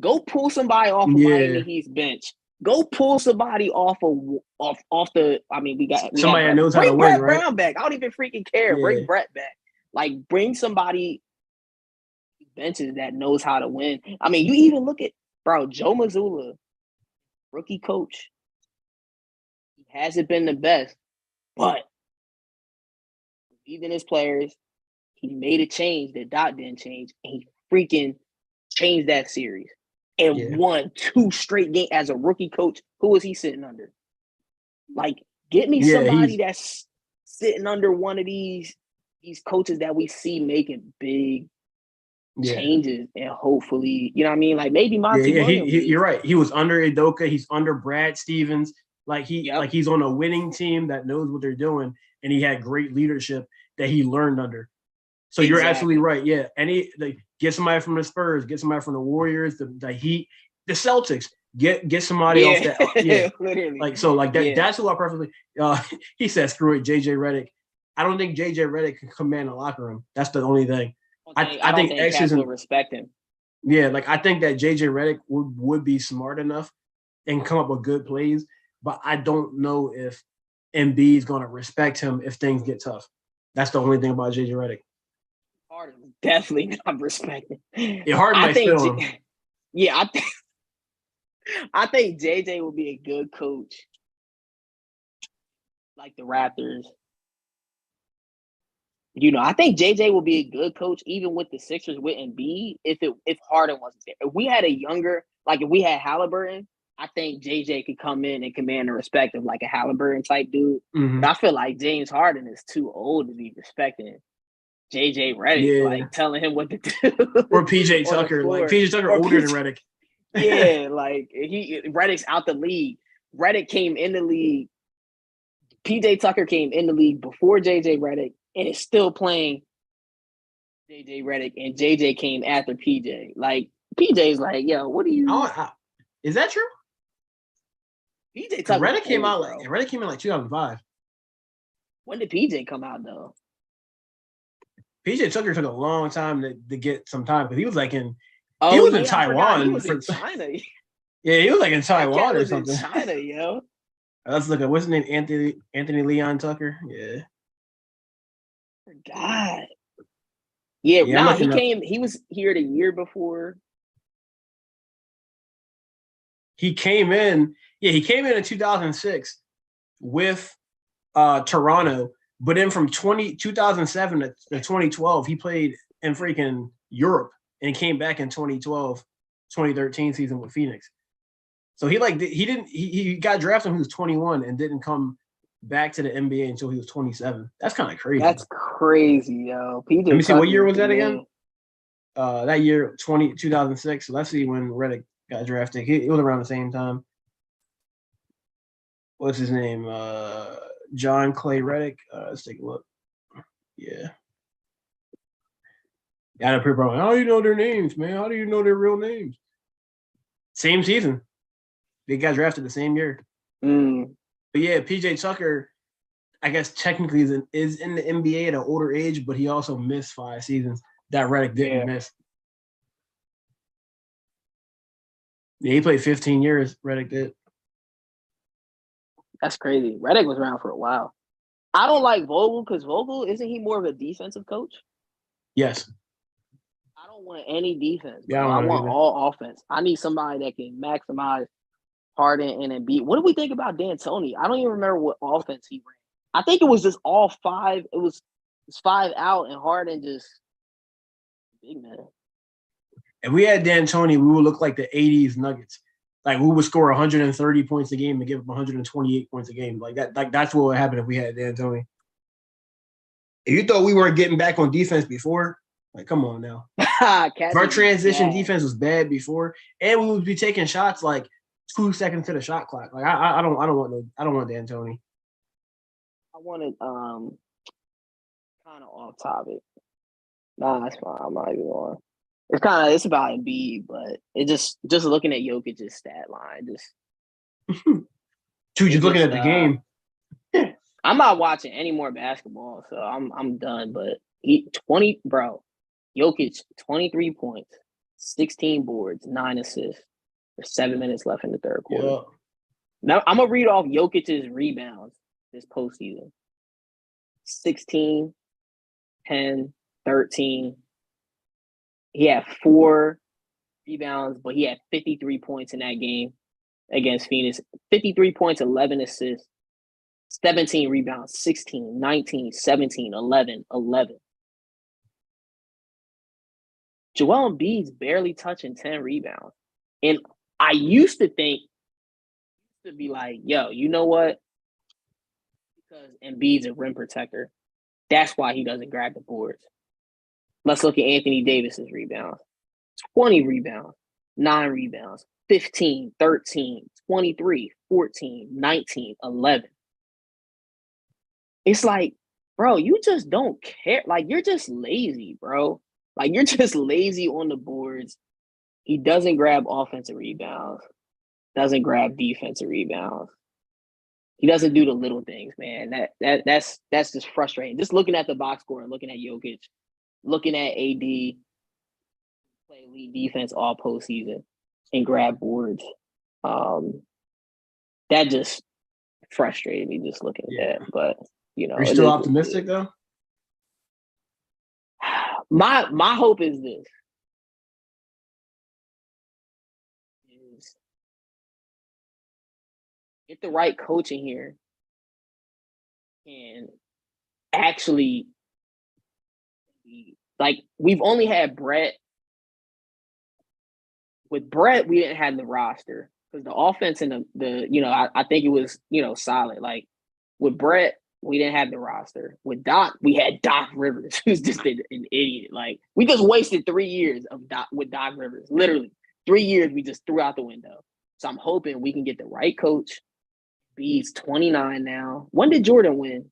Go pull somebody off of Miami Heat's bench. Go pull somebody off the. I mean, we got somebody that knows how to win, right? Bring Brown back. I don't even freaking care. Yeah. Bring Brett back. Like, bring somebody benches that knows how to win. I mean, you even look at Joe Mazzulla, rookie coach. He hasn't been the best, but even his players. He made a change that Doc didn't change, and he freaking changed that series and won 2 straight games as a rookie coach. Who was he sitting under? Like, get me somebody that's sitting under one of these coaches that we see making big changes, and hopefully, you know what I mean? Like maybe Monty Williams. You're right. He was under Udoka. He's under Brad Stevens. Like he's on a winning team that knows what they're doing, and he had great leadership that he learned under. So You're absolutely right. Yeah. Get somebody from the Spurs, get somebody from the Warriors, the Heat, the Celtics. Get somebody off that. Yeah, literally. Like so, like that. Yeah. That's who I perfectly. He said, "Screw it, JJ Redick." I don't think JJ Redick can command the locker room. That's the only thing. I think X will respect him. Yeah, like I think that JJ Redick would be smart enough and come up with good plays, but I don't know if Embiid is going to respect him if things get tough. That's the only thing about JJ Redick. Harden definitely not respecting. Yeah, Harden might spit him. Yeah, I think JJ will be a good coach, like the Raptors. You know, I think JJ will be a good coach, even with the Sixers with Embiid, if Harden wasn't there. If we had a younger, like if we had Halliburton, I think JJ could come in and command the respect of like a Halliburton type dude. Mm-hmm. But I feel like James Harden is too old to be respecting JJ Redick, like telling him what to do. Or PJ Tucker. Like PJ Tucker older than Redick. Yeah, like Redick's out the league. Redick came in the league. PJ Tucker came in the league before JJ Redick and is still playing JJ Redick, and JJ came after PJ. Like PJ's like, yo, what do you? Is that true? PJ Tucker. Redick came out like 2005. When did PJ come out though? PJ Tucker took a long time to get some time because he was like in. He was in Taiwan. He was in China. Yeah, he was like in Taiwan or something. In China, yo. Let's look at what's his name, Anthony Leon Tucker. Yeah. God. Yeah, he came. He was here the year before. He came in. Yeah, he came in 2006 with Toronto, but then from 2007 to 2012, he played in freaking Europe and came back in 2013 season with Phoenix. So he got drafted when he was 21 and didn't come back to the NBA until he was 27. That's kind of crazy. That's crazy, yo. PJ Let me see, what year was that again? That year, 2006. So let's see when Redick got drafted. It was around the same time. What's his name? John Clay Redick. Let's take a look. Yeah. Yeah, people are like, how do you know their names, man? How do you know their real names? Same season. They got drafted the same year. But yeah, PJ Tucker, I guess technically is in the NBA at an older age, but he also missed 5 seasons that Redick didn't miss. Yeah, he played 15 years. Redick did. That's crazy. Redick was around for a while. I don't like Vogel because Vogel, isn't he more of a defensive coach? Yes. I don't want any defense. Yeah, I want all offense. I need somebody that can maximize Harden and Embiid. What do we think about D'Antoni? I don't even remember what offense he ran. I think it was just all 5. It was 5 out and Harden just big man. If we had D'Antoni, we would look like the 80s Nuggets. Like we would score 130 points a game and give up 128 points a game. Like that. Like that's what would happen if we had D'Antoni. If you thought we weren't getting back on defense before, like come on now. Our transition defense was bad before, and we would be taking shots like 2 seconds to the shot clock. Like I don't want D'Antoni. I wanted kind of off topic. Nah, that's fine. I'm not even going. It's about Embiid, but it just looking at Jokic's stat line, just looking at the game. I'm not watching any more basketball, so I'm done. But Jokic 23 points, 16 boards, 9 assists. There's 7 minutes left in the third quarter. Yeah. Now I'm gonna read off Jokic's rebounds this postseason: 16, 10, 13. He had 4 rebounds, but he had 53 points in that game against Phoenix. 53 points, 11 assists, 17 rebounds, 16, 19, 17, 11, 11. Joel Embiid's barely touching 10 rebounds. And I used to be like, yo, you know what? Because Embiid's a rim protector. That's why he doesn't grab the boards. Let's look at Anthony Davis's rebounds. 20 rebounds, 9 rebounds, 15, 13, 23, 14, 19, 11. It's like, bro, you just don't care. Like, you're just lazy, bro. Like, you're just lazy on the boards. He doesn't grab offensive rebounds. doesn't grab defensive rebounds. He doesn't do the little things, man. That's just frustrating. Just looking at the box score and looking at Jokic, looking at AD play elite defense all postseason and grab boards. That just frustrated me just looking at that. But are you still optimistic though? My hope is this. Get the right coaching here and actually, like, we've only had Brett. With Brett, we didn't have the roster because the offense and I think it was, solid. Like, with Brett, we didn't have the roster. With Doc, we had Doc Rivers, who's just an idiot. Like, we just wasted 3 years with Doc Rivers. Literally, 3 years we just threw out the window. So I'm hoping we can get the right coach. He's 29 now. When did Jordan win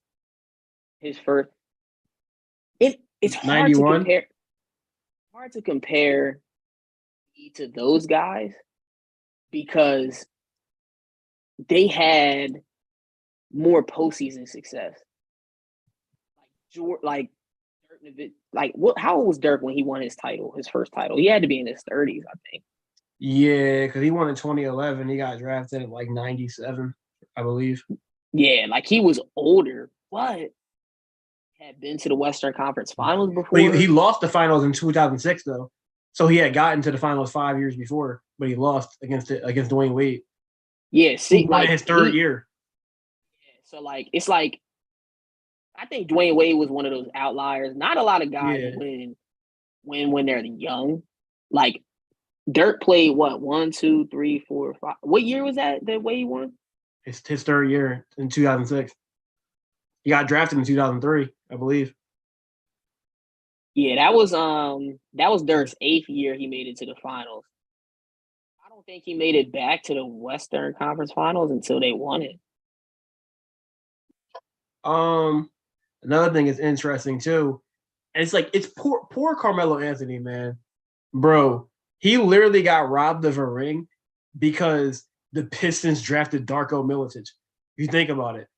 his first? It's hard 91? To compare. Hard to compare to those guys because they had more postseason success. How old was Dirk when he won his first title? He had to be in his 30s, I think. Yeah, because he won in 2011. He got drafted at 97. I believe. Yeah, like he was older, but had been to the Western Conference Finals before. But he lost the finals in 2006, though. So he had gotten to the finals 5 years before, but he lost against Dwayne Wade. Yeah, see, like his third year. Yeah, so it's like I think Dwayne Wade was one of those outliers. Not a lot of guys win when they're young. Like Dirk played what 1, 2, 3, 4, 5. What year was that Wade won? His third year in 2006. He got drafted in 2003, I believe. Yeah, that was Dirk's 8th year he made it to the finals. I don't think he made it back to the Western Conference Finals until they won it. Another thing is interesting too, and it's poor Carmelo Anthony, man. Bro, he literally got robbed of a ring because the Pistons drafted Darko Milicic. You think about it.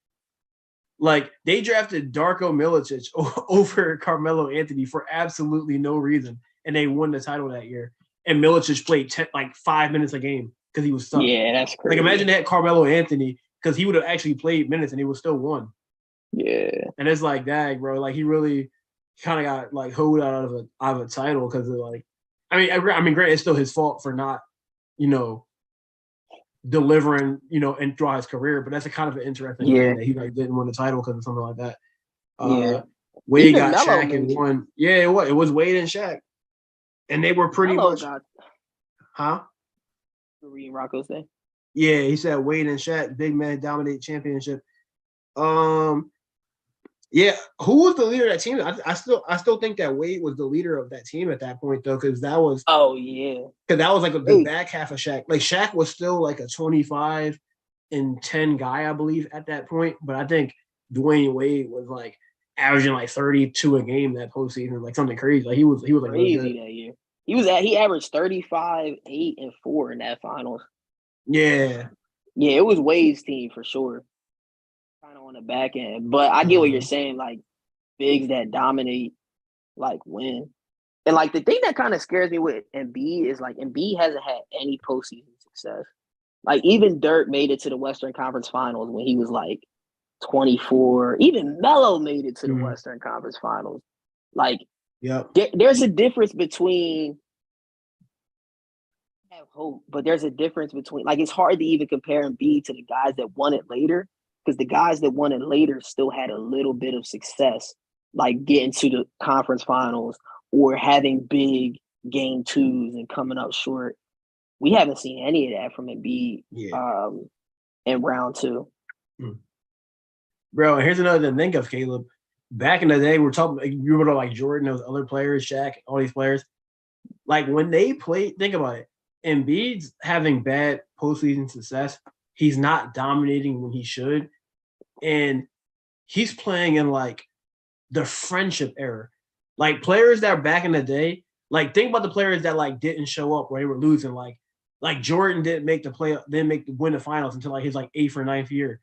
Like, they drafted Darko Milicic over Carmelo Anthony for absolutely no reason, and they won the title that year. And Milicic played 5 minutes a game because he was stuck. Yeah, that's crazy. Like, imagine that Carmelo Anthony, because he would have actually played minutes and he would still won. Yeah. And it's like, dang, bro. Like, he really kind of got hoed out of a title because of I mean, granted, it's still his fault for not, delivering, and throughout his career, but that's a kind of an interesting thing that he didn't win the title because of something like that. Wade got Shaq and won. Yeah, it was Wade and Shaq, and they were pretty much. Huh? Reading Rocco's thing. Yeah, he said Wade and Shaq, big man, dominate championship. Yeah, who was the leader of that team? I still think that Wade was the leader of that team at that point, though, because that was. Oh yeah. Because that was the back half of Shaq. Like, Shaq was still a 25 and 10 guy, I believe, at that point. But I think Dwayne Wade was averaging 32 a game that postseason, something crazy. Like, he was crazy really that year. He averaged 35, 8, and 4 in that finals. Yeah. Yeah, it was Wade's team for sure. Kind of on the back end. But I get what you're saying, bigs that dominate, win. And the thing that kind of scares me with Embiid is Embiid hasn't had any postseason success. Even Dirk made it to the Western Conference Finals when he was 24. Even Melo made it to the Western Conference Finals. There's a difference between have hope, but there's a difference between it's hard to even compare Embiid to the guys that won it later, because the guys that won it later still had a little bit of success, getting to the conference finals or having big game twos and coming up short. We haven't seen any of that from Embiid in round 2. Bro, and here's another thing to think of, Caleb. Back in the day, we're talking, you were Jordan, those other players, Shaq, all these players. When they played, think about it. Embiid's having bad postseason success. He's not dominating when he should. And he's playing in the friendship era. Players that are back in the day, think about the players that didn't show up where they were losing, Like Jordan didn't win the finals until like his like 8th or 9th year.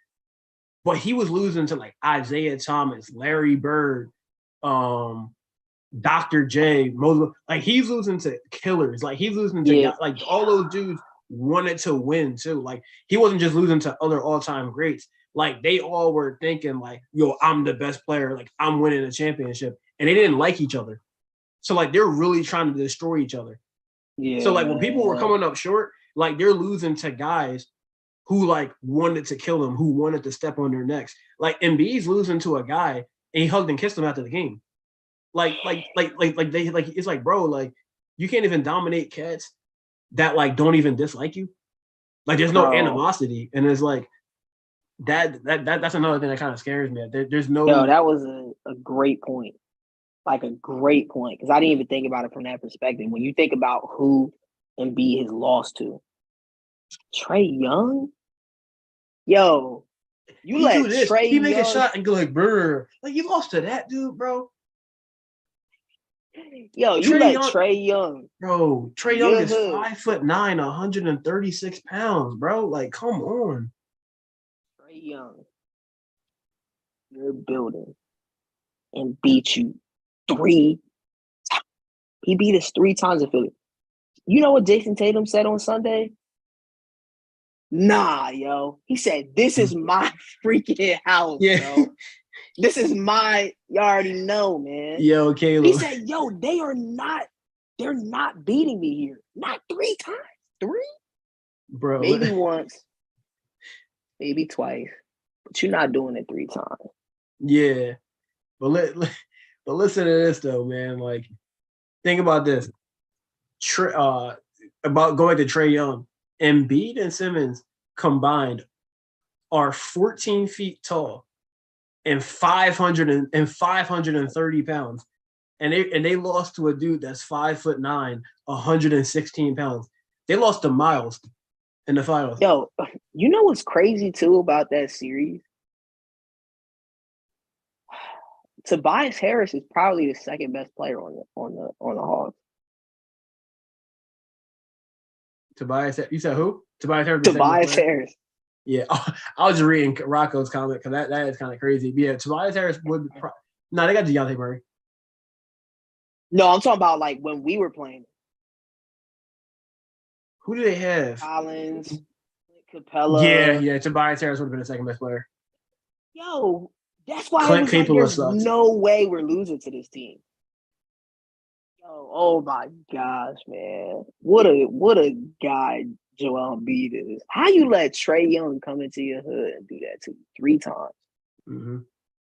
But he was losing to like Isaiah Thomas, Larry Bird, Dr. J, Moses. Like he's losing to killers. Like he's losing to like all those dudes wanted to win too. Like he wasn't just losing to other all-time greats. Like they all were thinking like, yo, I'm the best player. Like I'm winning a championship. And they didn't like each other. So like they're really trying to destroy each other. Yeah. So like when people were coming up short, like they're losing to guys who like wanted to kill them, who wanted to step on their necks. Like Embiid's losing to a guy and he hugged and kissed him after the game. Like it's like, bro, like you can't even dominate cats that like don't even dislike you. Like there's no animosity, and it's like that's another thing that kind of scares me. There's no. Yo, that was a great point. Like a great point, because I didn't even think about it from that perspective. When you think about who Embiid has lost to, Trae Young, yo, you let Trae Young. He make a shot and go like, brr, like you lost to that dude, bro. Yo, you let Trae Young. Bro, Trae Young is 5'9", 136 pounds, bro. Like, come on. Trae Young, your building, and beat you 3 times. He beat us 3 times in Philly. You know what Jason Tatum said on Sunday? Nah, yo. He said, this is my freaking house, yo. This is you already know, man. Yo, Caleb. He said, yo, they're not beating me here. Not 3 times. 3? Bro. Maybe once. Maybe twice. But you're not doing it 3 times. Yeah. But listen to this though, man. Like, think about this. About going to Trae Young. Embiid and Simmons combined are 14 feet tall and 530 pounds. And they lost to a dude that's 5'9", 116 pounds. They lost to Miles in the finals. Yo, you know what's crazy too about that series? Tobias Harris is probably the second best player on the Hawks. Tobias, you said who? Tobias Harris. Tobias Harris. Yeah, I was just reading Rocco's comment because that is kind of crazy. But yeah, Tobias Harris would. They got DeJounte Murray. No, I'm talking about like when we were playing. Who do they have? Collins, Capella. Yeah. Tobias Harris would have been the second best player. Yo, that's why I was like, there's no way we're losing to this team. Yo, oh my gosh, man. What a guy Joel Embiid is. How you let Trae Young come into your hood and do that to you 3 times? Mm-hmm.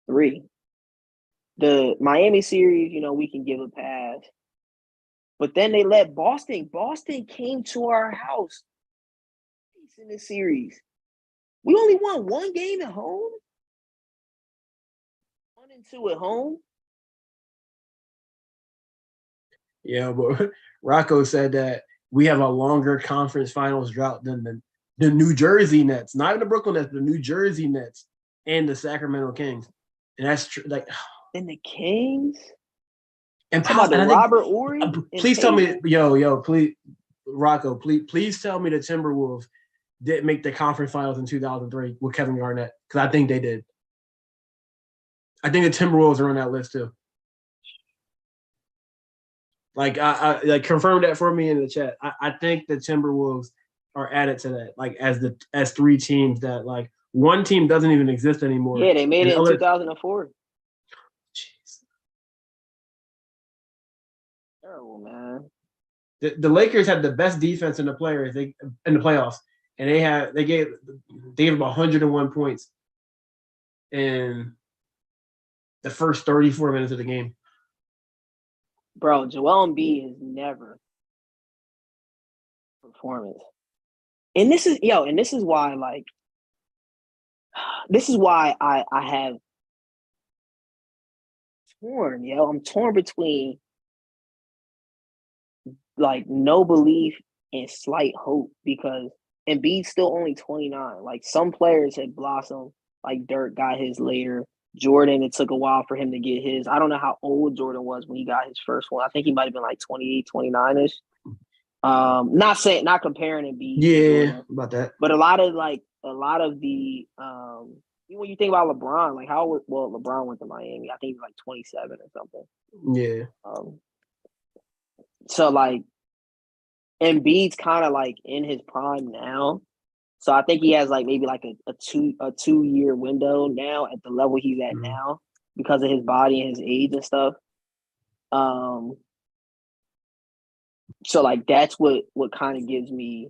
3. The Miami series, we can give a pass. But then they let Boston. Boston came to our house in this series. We only won 1 game at home. 1-2 at home. Yeah, but Rocco said that we have a longer conference finals drought than the New Jersey Nets, not even the Brooklyn Nets, the New Jersey Nets and the Sacramento Kings. And that's true. Like, and the Kings? And Robert Horry? Please tell me, please, Rocco, please tell me the Timberwolves didn't make the conference finals in 2003 with Kevin Garnett, because I think they did. I think the Timberwolves are on that list too. Like, I like confirm that for me in the chat. I think the Timberwolves are added to that, like as 3 teams that like one team doesn't even exist anymore. Yeah, they made it in 2004. Jeez. Terrible, man. The Lakers had the best defense in the playoffs, and they gave them 101 points in the first 34 minutes of the game. Bro, Joel Embiid has never performance. And this is why, like, this is why I have torn, I'm torn between like no belief and slight hope, because Embiid's still only 29. Like, some players had blossomed, like Dirk got his later. Jordan, it took a while for him to get his. I don't know how old Jordan was when he got his first one. I think he might have been like 28, 29-ish. Not comparing Embiid. Yeah, about that. But a lot of the when you think about LeBron, like LeBron went to Miami. I think he was like 27 or something. Yeah. So like Embiid's kind of like in his prime now. So I think he has like maybe like a 2-year window now at the level he's at now because of his body and his age and stuff. So like that's what kind of gives me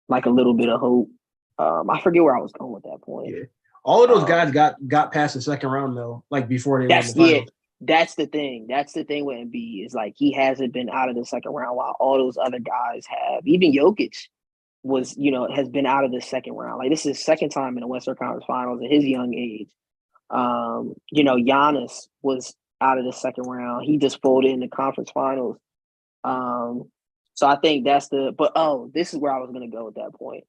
like a little bit of hope. I forget where I was going with that point. Yeah. All of those guys got past the second round though, like before they won the finals. Yeah, that's the thing. That's the thing with Embiid is like he hasn't been out of the second round while all those other guys have. Even Jokic has been out of the second round. Like this is his second time in the Western Conference Finals at his young age. Giannis was out of the second round. He just folded in the conference finals. So I think this is where I was going to go at that point.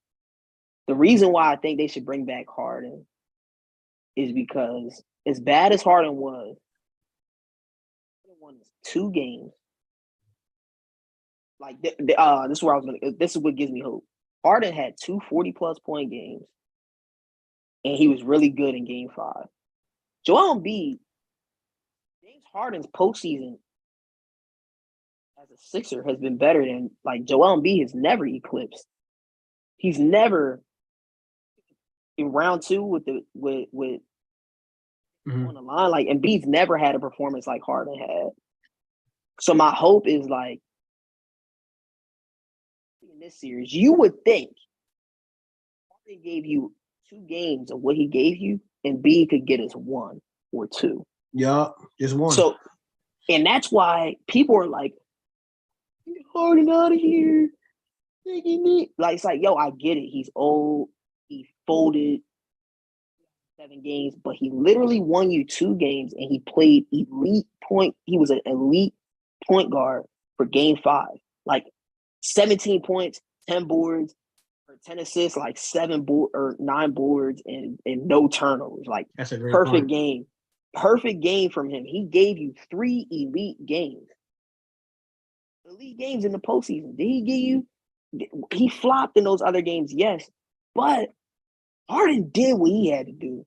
The reason why I think they should bring back Harden is because as bad as Harden was, he won 2 games. Like this is where I was going to. This is what gives me hope. Harden had 2 40-plus point games, and he was really good in Game 5. Joel Embiid, James Harden's postseason as a Sixer has been better than like Joel Embiid has never eclipsed. He's never in round 2 with on the line. Like Embiid's never had a performance like Harden had. So my hope is like in this series, you would think Harden gave you 2 games of what he gave you, and Embiid could get us 1 or 2. Yeah, just 1. So, and that's why people are like, "Get Harden out of here." Like it's like, yo, I get it. He's old. He folded 7 games, but he literally won you 2 games, and he played elite point. He was an elite point guard for Game 5. Like 17 points, 10 boards, or 10 assists, like 9 boards, and no turnovers. Like that's a great perfect point. game. Perfect game from him. He gave you 3 elite games. Elite games in the postseason. Did he give you? He flopped in those other games, yes. But Harden did what he had to do.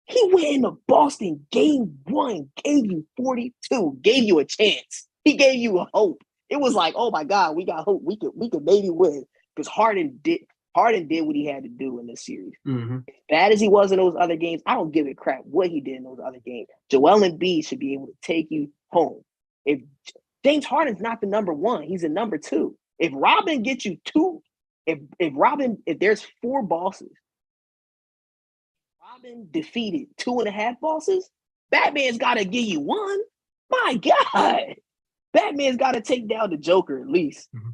He went into Boston Game 1, gave you 42, gave you a chance. He gave you a hope. It was like, oh my God, we got hope. We could maybe win. Because Harden did what he had to do in this series. Mm-hmm. As bad as he was in those other games, I don't give a crap what he did in those other games. Joel Embiid should be able to take you home. If James Harden's not the number 1, he's the number 2. If Robin gets you 2, if there's 4 bosses, Robin defeated 2.5 bosses, Batman's got to give you 1. My God. Batman's got to take down the Joker at least. Mm-hmm.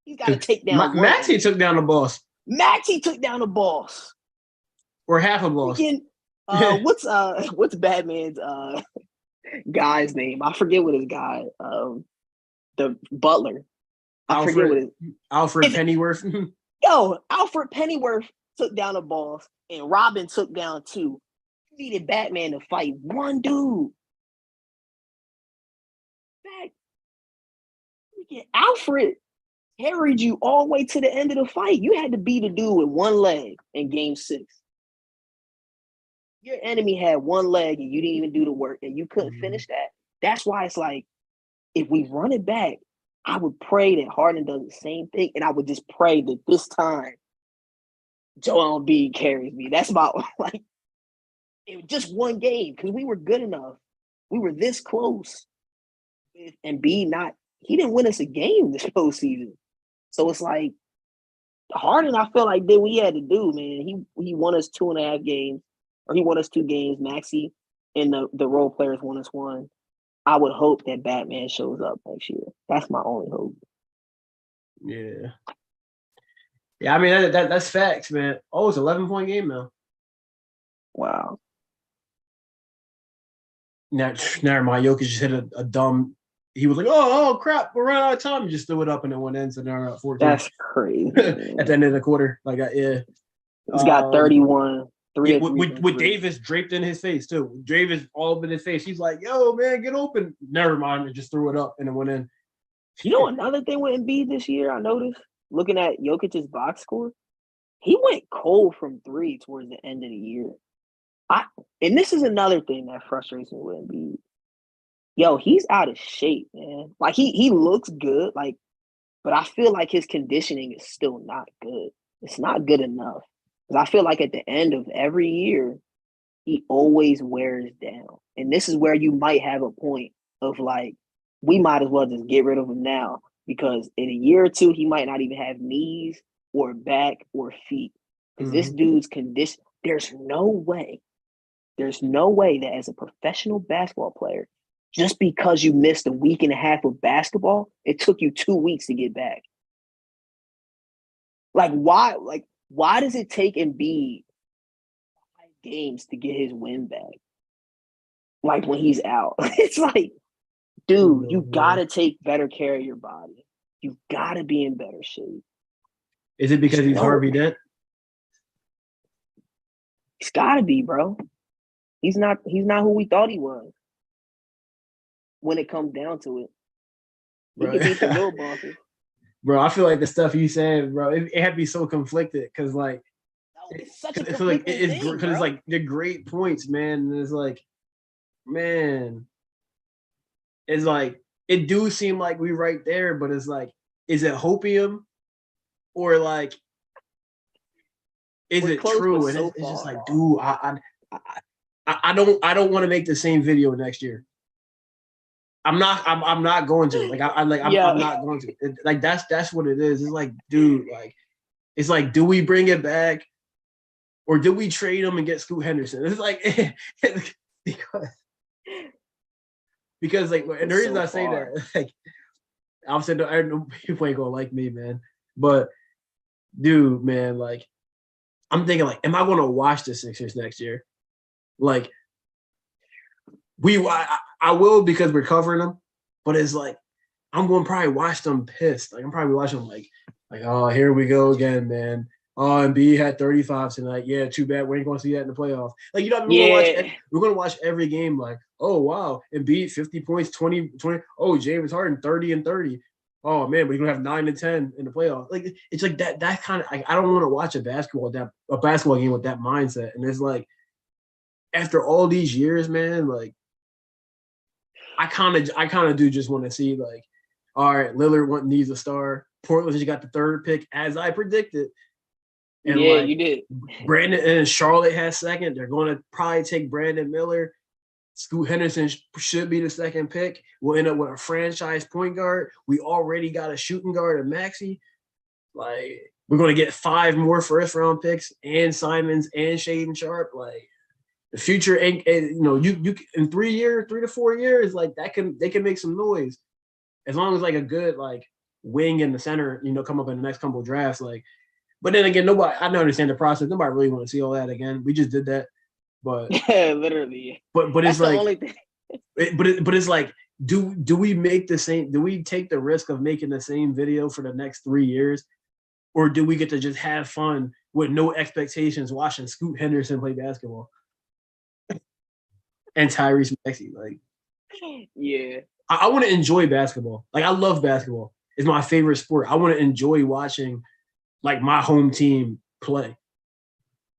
He's got to take down Maxie took down the boss. Maxie took down the boss. Or half a boss. What's Batman's guy's name? I forget what his guy, the butler. Alfred Pennyworth. Yo, Alfred Pennyworth took down a boss, and Robin took down 2. He needed Batman to fight 1 dude. Alfred carried you all the way to the end of the fight. You had to beat a dude with 1 leg in Game 6. Your enemy had 1 leg, and you didn't even do the work, and you couldn't finish that. That's why it's like, if we run it back, I would pray that Harden does the same thing, and I would just pray that this time Joel Embiid carries me. That's about like it was just 1 game because we were good enough. We were this close. And he didn't win us a game this postseason. So it's like Harden, I feel like did what he had to do, man. He won us 2.5 games, or he won us 2 games. Maxey and the role players won us 1. I would hope that Batman shows up next year. That's my only hope. Yeah. Yeah, I mean that's facts, man. Oh, it's 11-point game now. Wow. Never mind. Jokic just hit a dumb. He was like, "Oh crap, we're running out of time." He just threw it up and it went in, so now we're at 14. That's crazy. At the end of the quarter, like yeah, he's got 31. with Davis draped in his face too. Davis all up in his face. He's like, "Yo, man, get open." Never mind, and just threw it up and it went in. You know another thing with Embiid this year, I noticed looking at Jokic's box score, he went cold from three towards the end of the year. And this is another thing that frustrates me with Embiid. Yo, he's out of shape, man. Like he looks good, like, but I feel like his conditioning is still not good. It's not good enough. Because I feel like at the end of every year, he always wears down. And this is where you might have a point of like, we might as well just get rid of him now because in a year or two, he might not even have knees or back or feet. Because this dude's condition, there's no way that as a professional basketball player, just because you missed a week and a half of basketball, it took you 2 weeks to get back. Like, why? Like, why does it take Embiid 5 games to get his win back? Like when he's out. It's like, dude, you gotta take better care of your body. You gotta be in better shape. Is it because he's Harvey Dent? He's gotta be, bro. He's not who we thought he was. When it comes down to it. He can beat the little bosses. Bro, I feel like the stuff you said, bro, it had to be so conflicted because, like, it's such a conflicting thing, because it's like they're great points, man. And it's like, man, it's like it do seem like we right there, but it's like, is it hopium or like, is it true? And it's just like, dude, I don't want to make the same video next year. I'm not going to. Like I'm not going to. Like that's what it is. It's like, dude, like it's like, do we bring it back, or do we trade him and get Scoot Henderson? It's like because like, and the reason I say that, like, I'm saying, I know people ain't gonna like me, man, but dude, man, like I'm thinking, like, am I gonna watch the Sixers next year? Like, I will because we're covering them, but it's like I'm going to probably watch them pissed. Like I'm probably watching them like oh, here we go again, man. Oh, and B had 35 tonight. Yeah, too bad we ain't going to see that in the playoffs. Like, you know, we're going to watch every game. Like, oh wow, and B 50 points, 20. Oh, James Harden 30 and 30. Oh man, we're gonna have 9 and 10 in the playoffs. Like it's like that. That kind of, like, I don't want to watch a basketball game with that mindset. And it's like, after all these years, man, like, I kind of do just want to see, like, all right, Lillard needs a star. Portland just got the 3rd pick, as I predicted. And yeah, like, you did. Brandon and Charlotte has 2nd. They're going to probably take Brandon Miller. Scoot Henderson should be the 2nd pick. We'll end up with a franchise point guard. We already got a shooting guard at Maxey. Like, we're going to get 5 more first-round picks and Simons and Shaedon Sharpe. Like, the future ain't, you know, you in 3 to 4 years, like, they can make some noise as long as, like, a good, like, wing in the center, you know, come up in the next couple of drafts. Like, but then again, I don't understand the process. Nobody really want to see all that again. We just did that, but yeah, literally. But it's like, the only thing. But it's like, do we make the same? Do we take the risk of making the same video for the next 3 years, or do we get to just have fun with no expectations watching Scoot Henderson play basketball? And Tyrese Maxey, like, yeah, I want to enjoy basketball. Like, I love basketball. It's my favorite sport. I want to enjoy watching, like, my home team play,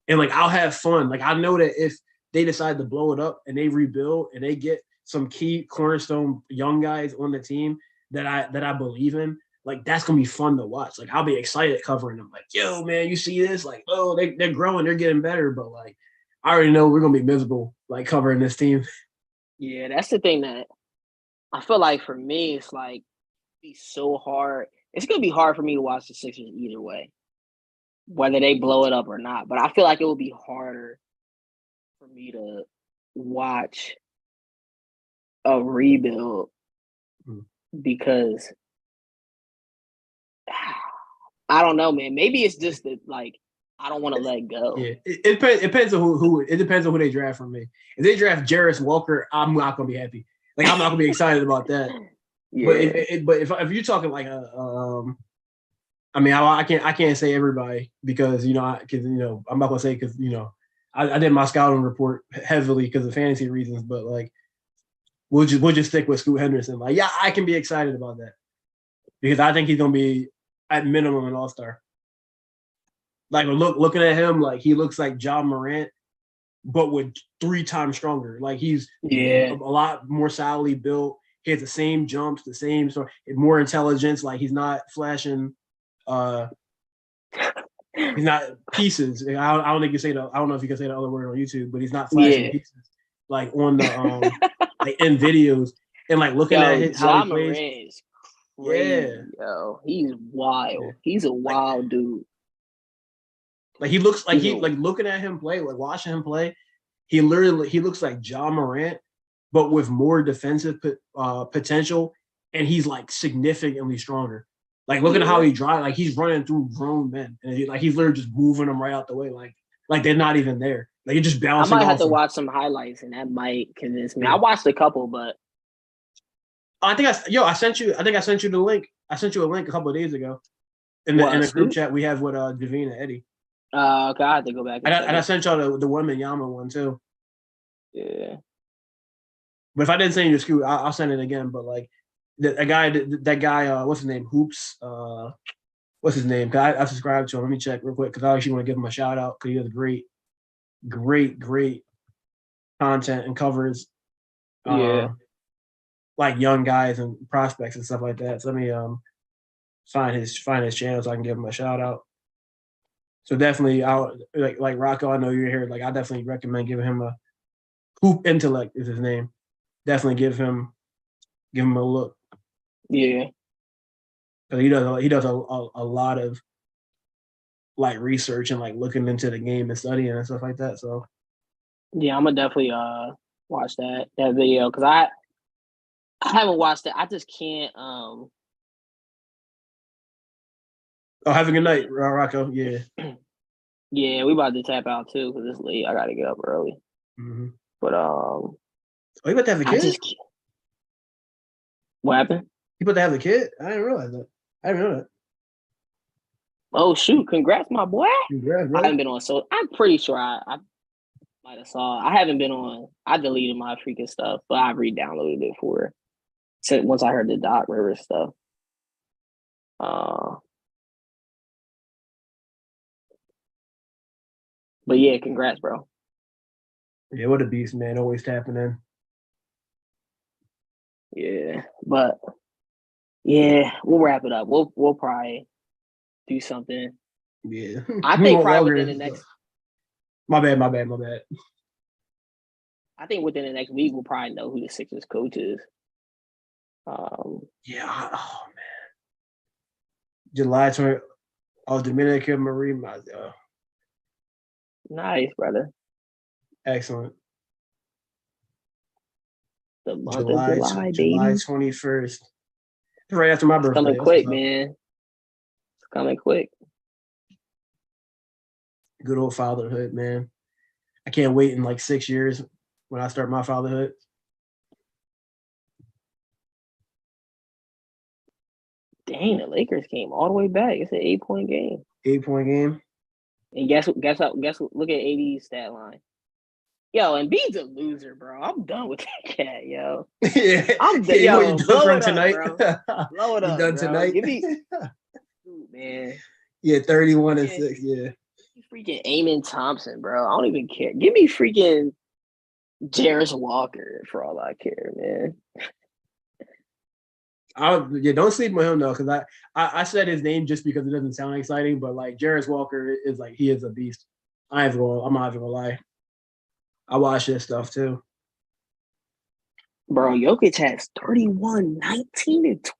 and like, I'll have fun. Like, I know that if they decide to blow it up and they rebuild and they get some key cornerstone young guys on the team that I believe in, like, that's gonna be fun to watch. Like, I'll be excited covering them. Like, yo, man, you see this? Like, oh, they're growing, they're getting better, but like, I already know we're gonna be miserable, like, covering this team. Yeah, that's the thing that I feel like for me, it's like, be so hard. It's gonna be hard for me to watch the Sixers either way, whether they blow it up or not. But I feel like it will be harder for me to watch a rebuild because I don't know, man. Maybe it's just that, like, I don't want to let go. Yeah, it depends on who. It depends on who they draft from me. If they draft Jarris Walker, I'm not gonna be happy. Like, I'm not gonna be excited about that. Yeah. But if you're talking like I mean, I can't say everybody because, you know, I'm not gonna say because, you know, I did my scouting report heavily because of fantasy reasons, but like we'll just stick with Scoot Henderson. Like, yeah, I can be excited about that because I think he's gonna be at minimum an all-star. Like looking at him, like he looks like Ja Morant, but with 3 times stronger. Like he's a lot more solidly built. He has the same jumps, the same sort, more intelligence. Like he's not flashing. He's not pieces. I don't think you say the. I don't know if you can say the other word on YouTube, but he's not flashing pieces like on the like in videos and like looking at how he plays. Is crazy, yo, he's wild. Yeah. He's a wild dude. Like he looks like like looking at him play, like watching him play. He looks like Ja Morant, but with more defensive potential, and he's like significantly stronger. Like looking at how he drives, like he's running through grown men, and he's literally just moving them right out the way, like they're not even there. Like you're just bouncing. I might have to watch some highlights, and that might convince me. Yeah. I watched a couple, but I think I sent you the link. I sent you a link a couple of days ago in the group chat we have with Devine and Eddie. Okay, I have to go back. And I sent y'all the Wembanyama one too. Yeah. But if I didn't send you the Scoot, I'll send it again. But like that guy, what's his name? Hoops. What's his name? Cause I subscribed to him. Let me check real quick because I actually want to give him a shout out because he has great content and covers. Like young guys and prospects and stuff like that. So let me find his channel so I can give him a shout out. So definitely, I'll like Rocco. I know you're here. Like I definitely recommend giving him a Hoop Intellect is his name. Definitely give him a look. Yeah, because he does a lot of like research and like looking into the game and studying and stuff like that. So yeah, I'm gonna definitely watch that video because I haven't watched it. I just can't. Oh, have a good night, Rocco. Yeah. Yeah, we about to tap out too because it's late. I gotta get up early. Mm-hmm. But oh, you about to have a kid? What happened? You about to have a kid? I didn't realize that. I didn't know that. Oh shoot! Congrats, my boy. Congrats, bro. I haven't been on, so I'm pretty sure I might have saw. I haven't been on. I deleted my freaking stuff, but I re-downloaded it for since once I heard the Doc Rivers stuff. But yeah, congrats, bro. Yeah, what a beast, man. Always tapping in. Yeah, but yeah, we'll wrap it up. We'll probably do something. Yeah. I think probably within the next. My bad. I think within the next week we'll probably know who the Sixers coach is. Yeah. Oh man. July 20. Oh, Dominica Marie. Nice, brother. Excellent. The month of July, baby. July 21st. Right after my birthday. Coming quick, man. It's coming quick. Good old fatherhood, man. I can't wait in like 6 years when I start my fatherhood. Dang, the Lakers came all the way back. It's an 8-point game. 8-point game. And guess look at AD's stat line. Yo, Embiid's a loser, bro. I'm done with that cat, yo. Yeah. I'm done. Yo, you done for him tonight? Bro. Blow it up, done bro. tonight? Give me, man. Yeah, 31 and 6. Yeah. Freaking Amen Thompson, bro. I don't even care. Give me freaking Jarris Walker for all I care, man. Don't sleep with him though, because I said his name just because it doesn't sound exciting, but like Jarris Walker is like he is a beast. I'm not even gonna lie. I watch this stuff too. Bro, Jokic has 31, 19, and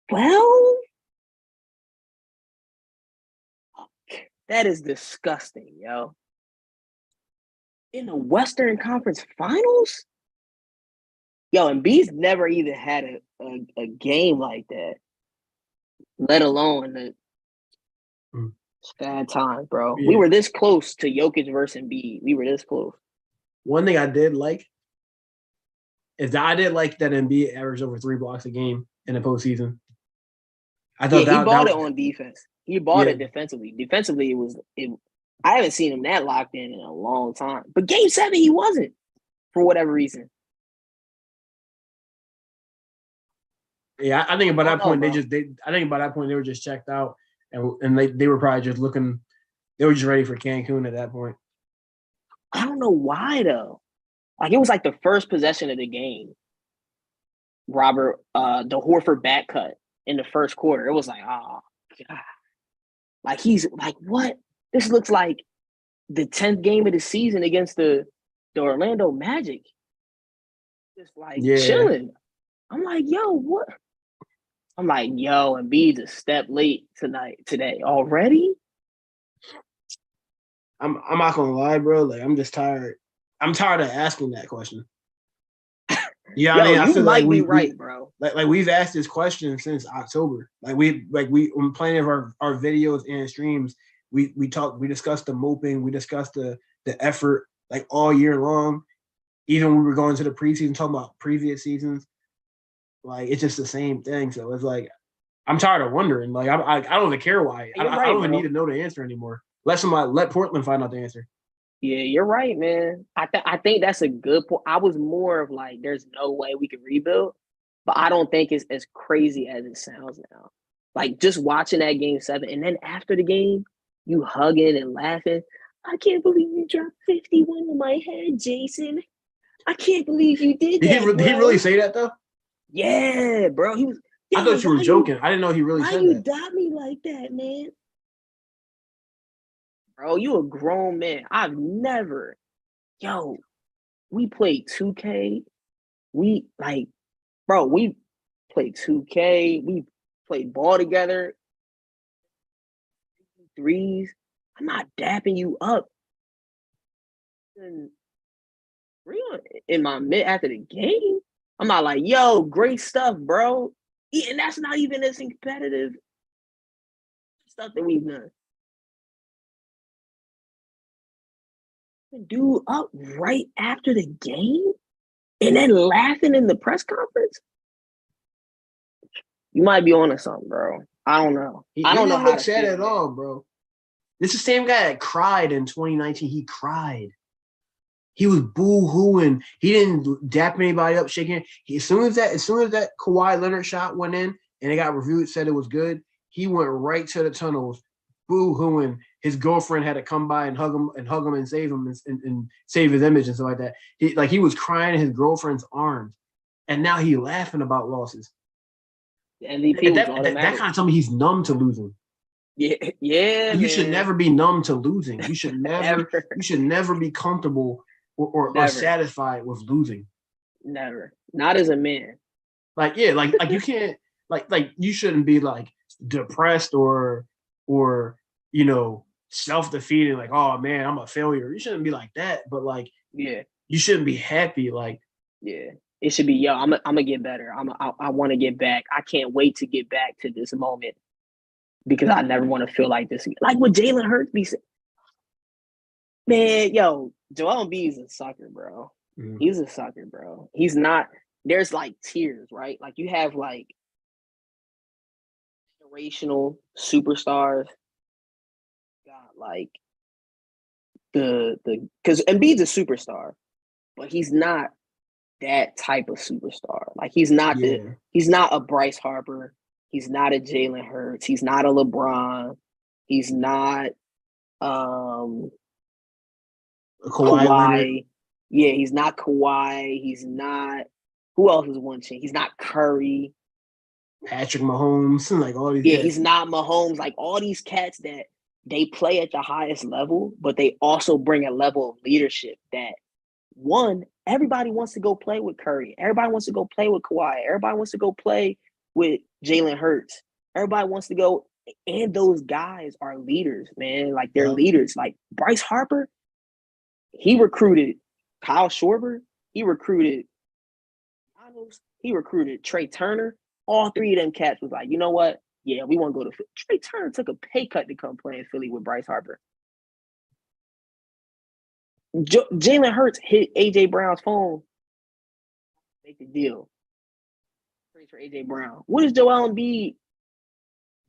12. That is disgusting, yo. In the Western Conference Finals? Yo, Embiid's never even had a game like that, let alone the bad time, bro. Yeah. We were this close to Jokic versus Embiid. We were this close. One thing I did like is that I did like that Embiid averaged over 3 blocks a game in the postseason. I thought he bought it on defense. He bought it defensively. Defensively, I haven't seen him that locked in a long time. But Game 7, he wasn't for whatever reason. Yeah, I think about that point I think about that point they were just checked out, and they were probably just looking. They were just ready for Cancun at that point. I don't know why though. Like it was like the first possession of the game. Robert, the Horford back cut in the first quarter. It was like, oh God. Like he's like, what? This looks like the 10th game of the season against the Orlando Magic. Just like chilling. I'm like, yo, what? I'm like, yo, Embiid's a step late today already. I'm not gonna lie, bro. Like I'm just tired. I'm tired of asking that question. Yeah, I mean, I feel like right, bro. Like we've asked this question since October. Like we on plenty of our videos and streams, we discussed the moping, we discussed the effort like all year long. Even when we were going to the preseason, talking about previous seasons, like it's just the same thing. So it's like I'm tired of wondering. Like I don't even care why. I don't even need to know the answer anymore. Let Portland find out the answer. Yeah, you're right, man. I think that's a good point. I was more of like, there's no way we can rebuild, but I don't think it's as crazy as it sounds now. Like just watching that Game 7, and then after the game, you hugging and laughing. I can't believe you dropped 51 on my head, Jason. I can't believe you did that. Did he really say that though? Yeah, bro. He was. I thought you were joking. I didn't know he really said that. Why you doubt me like that, man? Bro, you a grown man. I've never, we played 2K. We played 2K. We played ball together. Threes. I'm not dapping you up. And in my mid after the game, I'm not like, yo, great stuff, bro. Yeah, and that's not even as competitive stuff that we've done. Dude up right after the game and then laughing in the press conference. You might be on to something, bro. I don't know. I don't know how to sad at all, bro. This is the same guy that cried in 2019. He cried. He was boo-hooing. He didn't dap anybody up, shaking. As soon as that Kawhi Leonard shot went in and it got reviewed, said it was good, he went right to the tunnels, boo-hooing. His girlfriend had to come by and hug him and save him and save his image and stuff like that. He was crying in his girlfriend's arms, and now he laughing about losses. The MVP that kind of tell me he's numb to losing. Yeah. You should never be numb to losing. You should never. You should never be comfortable or satisfied with losing. Never. Not as a man. Like you can't like you shouldn't be like depressed or self-defeating, like, oh man, I'm a failure. You shouldn't be like that, but like, yeah, you shouldn't be happy. Like, yeah, it should be, yo, I'm gonna get better. I want to get back. I can't wait to get back to this moment because I never want to feel like this again. Like what Jalen Hurts be saying. Man, yo, Joel Embiid is a sucker, bro. Mm-hmm. He's a sucker, bro. He's not. There's like tiers, right? Like you have like generational superstars. Got like the because Embiid's a superstar, but he's not that type of superstar. Like he's not he's not a Bryce Harper. He's not a Jalen Hurts. He's not a LeBron. He's not Kawhi. Yeah, he's not Kawhi. He's not. Who else is one chain? He's not Curry. Patrick Mahomes, like all these. Yeah, cats. He's not Mahomes. Like all these cats that they play at the highest level, but they also bring a level of leadership that, one, everybody wants to go play with Curry. Everybody wants to go play with Kawhi. Everybody wants to go play with Jalen Hurts. Everybody wants to go, and those guys are leaders, man. Like they're leaders. Like Bryce Harper, he recruited Kyle Schwarber. He recruited Trey Turner. All three of them cats was like, you know what? Yeah, we want to go to Philly. Trey Turner took a pay cut to come play in Philly with Bryce Harper. Jalen Hurts hit AJ Brown's phone. Make the deal. Praise for AJ Brown. What is Joel Embiid?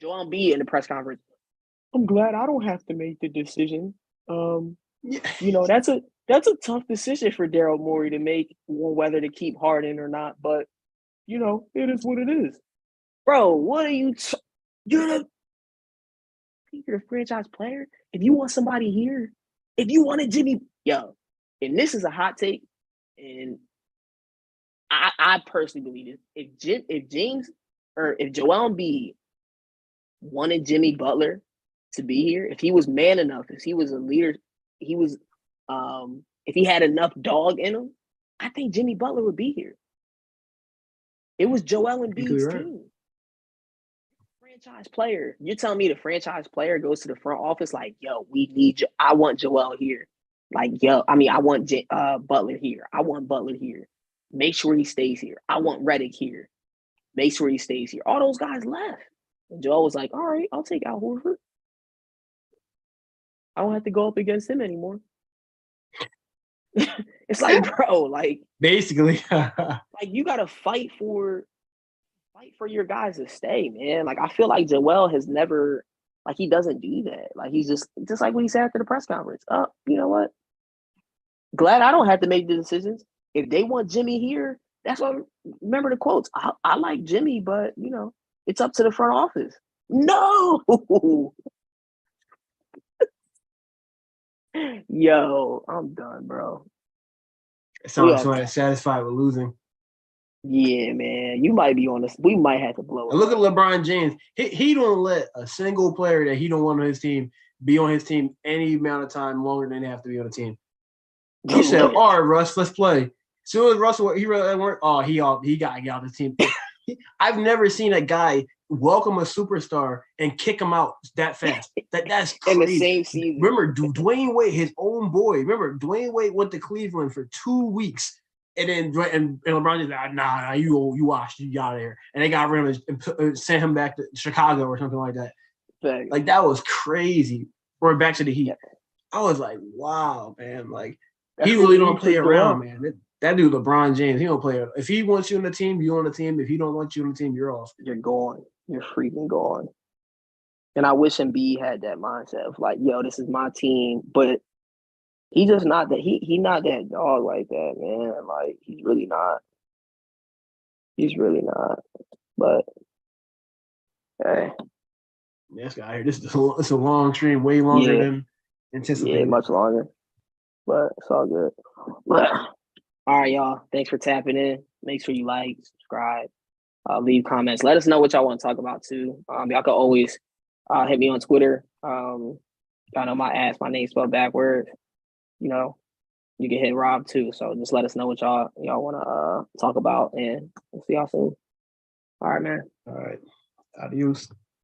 Joel Embiid in the press conference. I'm glad I don't have to make the decision. You know, that's a tough decision for Daryl Morey to make, whether to keep Harden or not. But you know, it is what it is. Bro, what are you? You're the franchise player. If you want somebody here, if you wanted Jimmy, and this is a hot take, and I personally believe it. If James or if Joel Embiid wanted Jimmy Butler to be here, if he was man enough, if he was a leader, he was, if he had enough dog in him, I think Jimmy Butler would be here. It was Joel Embiid's team. Franchise player. You're telling me the franchise player goes to the front office like, yo, we need you. I want Joel here. Like, yo, I want Butler here. I want Butler here. Make sure he stays here. I want Redick here. Make sure he stays here. All those guys left. And Joel was like, all right, I'll take Al Horford. I don't have to go up against him anymore. It's like, bro, like basically, like you gotta fight for your guys to stay, man. Like I feel like Joel has never, like he doesn't do that. Like he's just like what he said after the press conference. You know what? Glad I don't have to make the decisions. If they want Jimmy here, that's what. Remember the quotes. I like Jimmy, but you know, it's up to the front office. No. Yo, I'm done, bro. Sounds so satisfied with losing. Yeah, man. You might be on this. We might have to blow it. Look at LeBron James. He don't let a single player that he don't want on his team be on his team any amount of time longer than they have to be on the team. He said, all right, Russ, let's play. As soon as Russell, he really weren't, he got to get out of the team. I've never seen a guy welcome a superstar and kick him out that fast. That's crazy. In the same season. Remember, Dwayne Wade, his own boy. Remember, Dwayne Wade went to Cleveland for 2 weeks, and then and LeBron just like, nah, you washed, you out of here, and they got rid of him and sent him back to Chicago or something like that. Thanks. Like that was crazy. Or back to the Heat. I was like, wow, man, like. He really don't play around, man. That dude, LeBron James, he don't play. If he wants you on the team, you're on the team. If he don't want you on the team, you're off. You're gone. You're freaking gone. And I wish Embiid had that mindset of like, yo, this is my team. But he just not that. He not that dog like that, man. Like he's really not. He's really not. But hey, this guy here. It's a long stream, way longer than anticipated. Yeah, much longer. But it's all good. But all right, y'all. Thanks for tapping in. Make sure you like, subscribe, leave comments. Let us know what y'all want to talk about too. Y'all can always hit me on Twitter. Y'all know my name spelled backwards. You know, you can hit Rob too. So just let us know what y'all want to talk about, and we'll see y'all soon. All right, man. All right. Adios.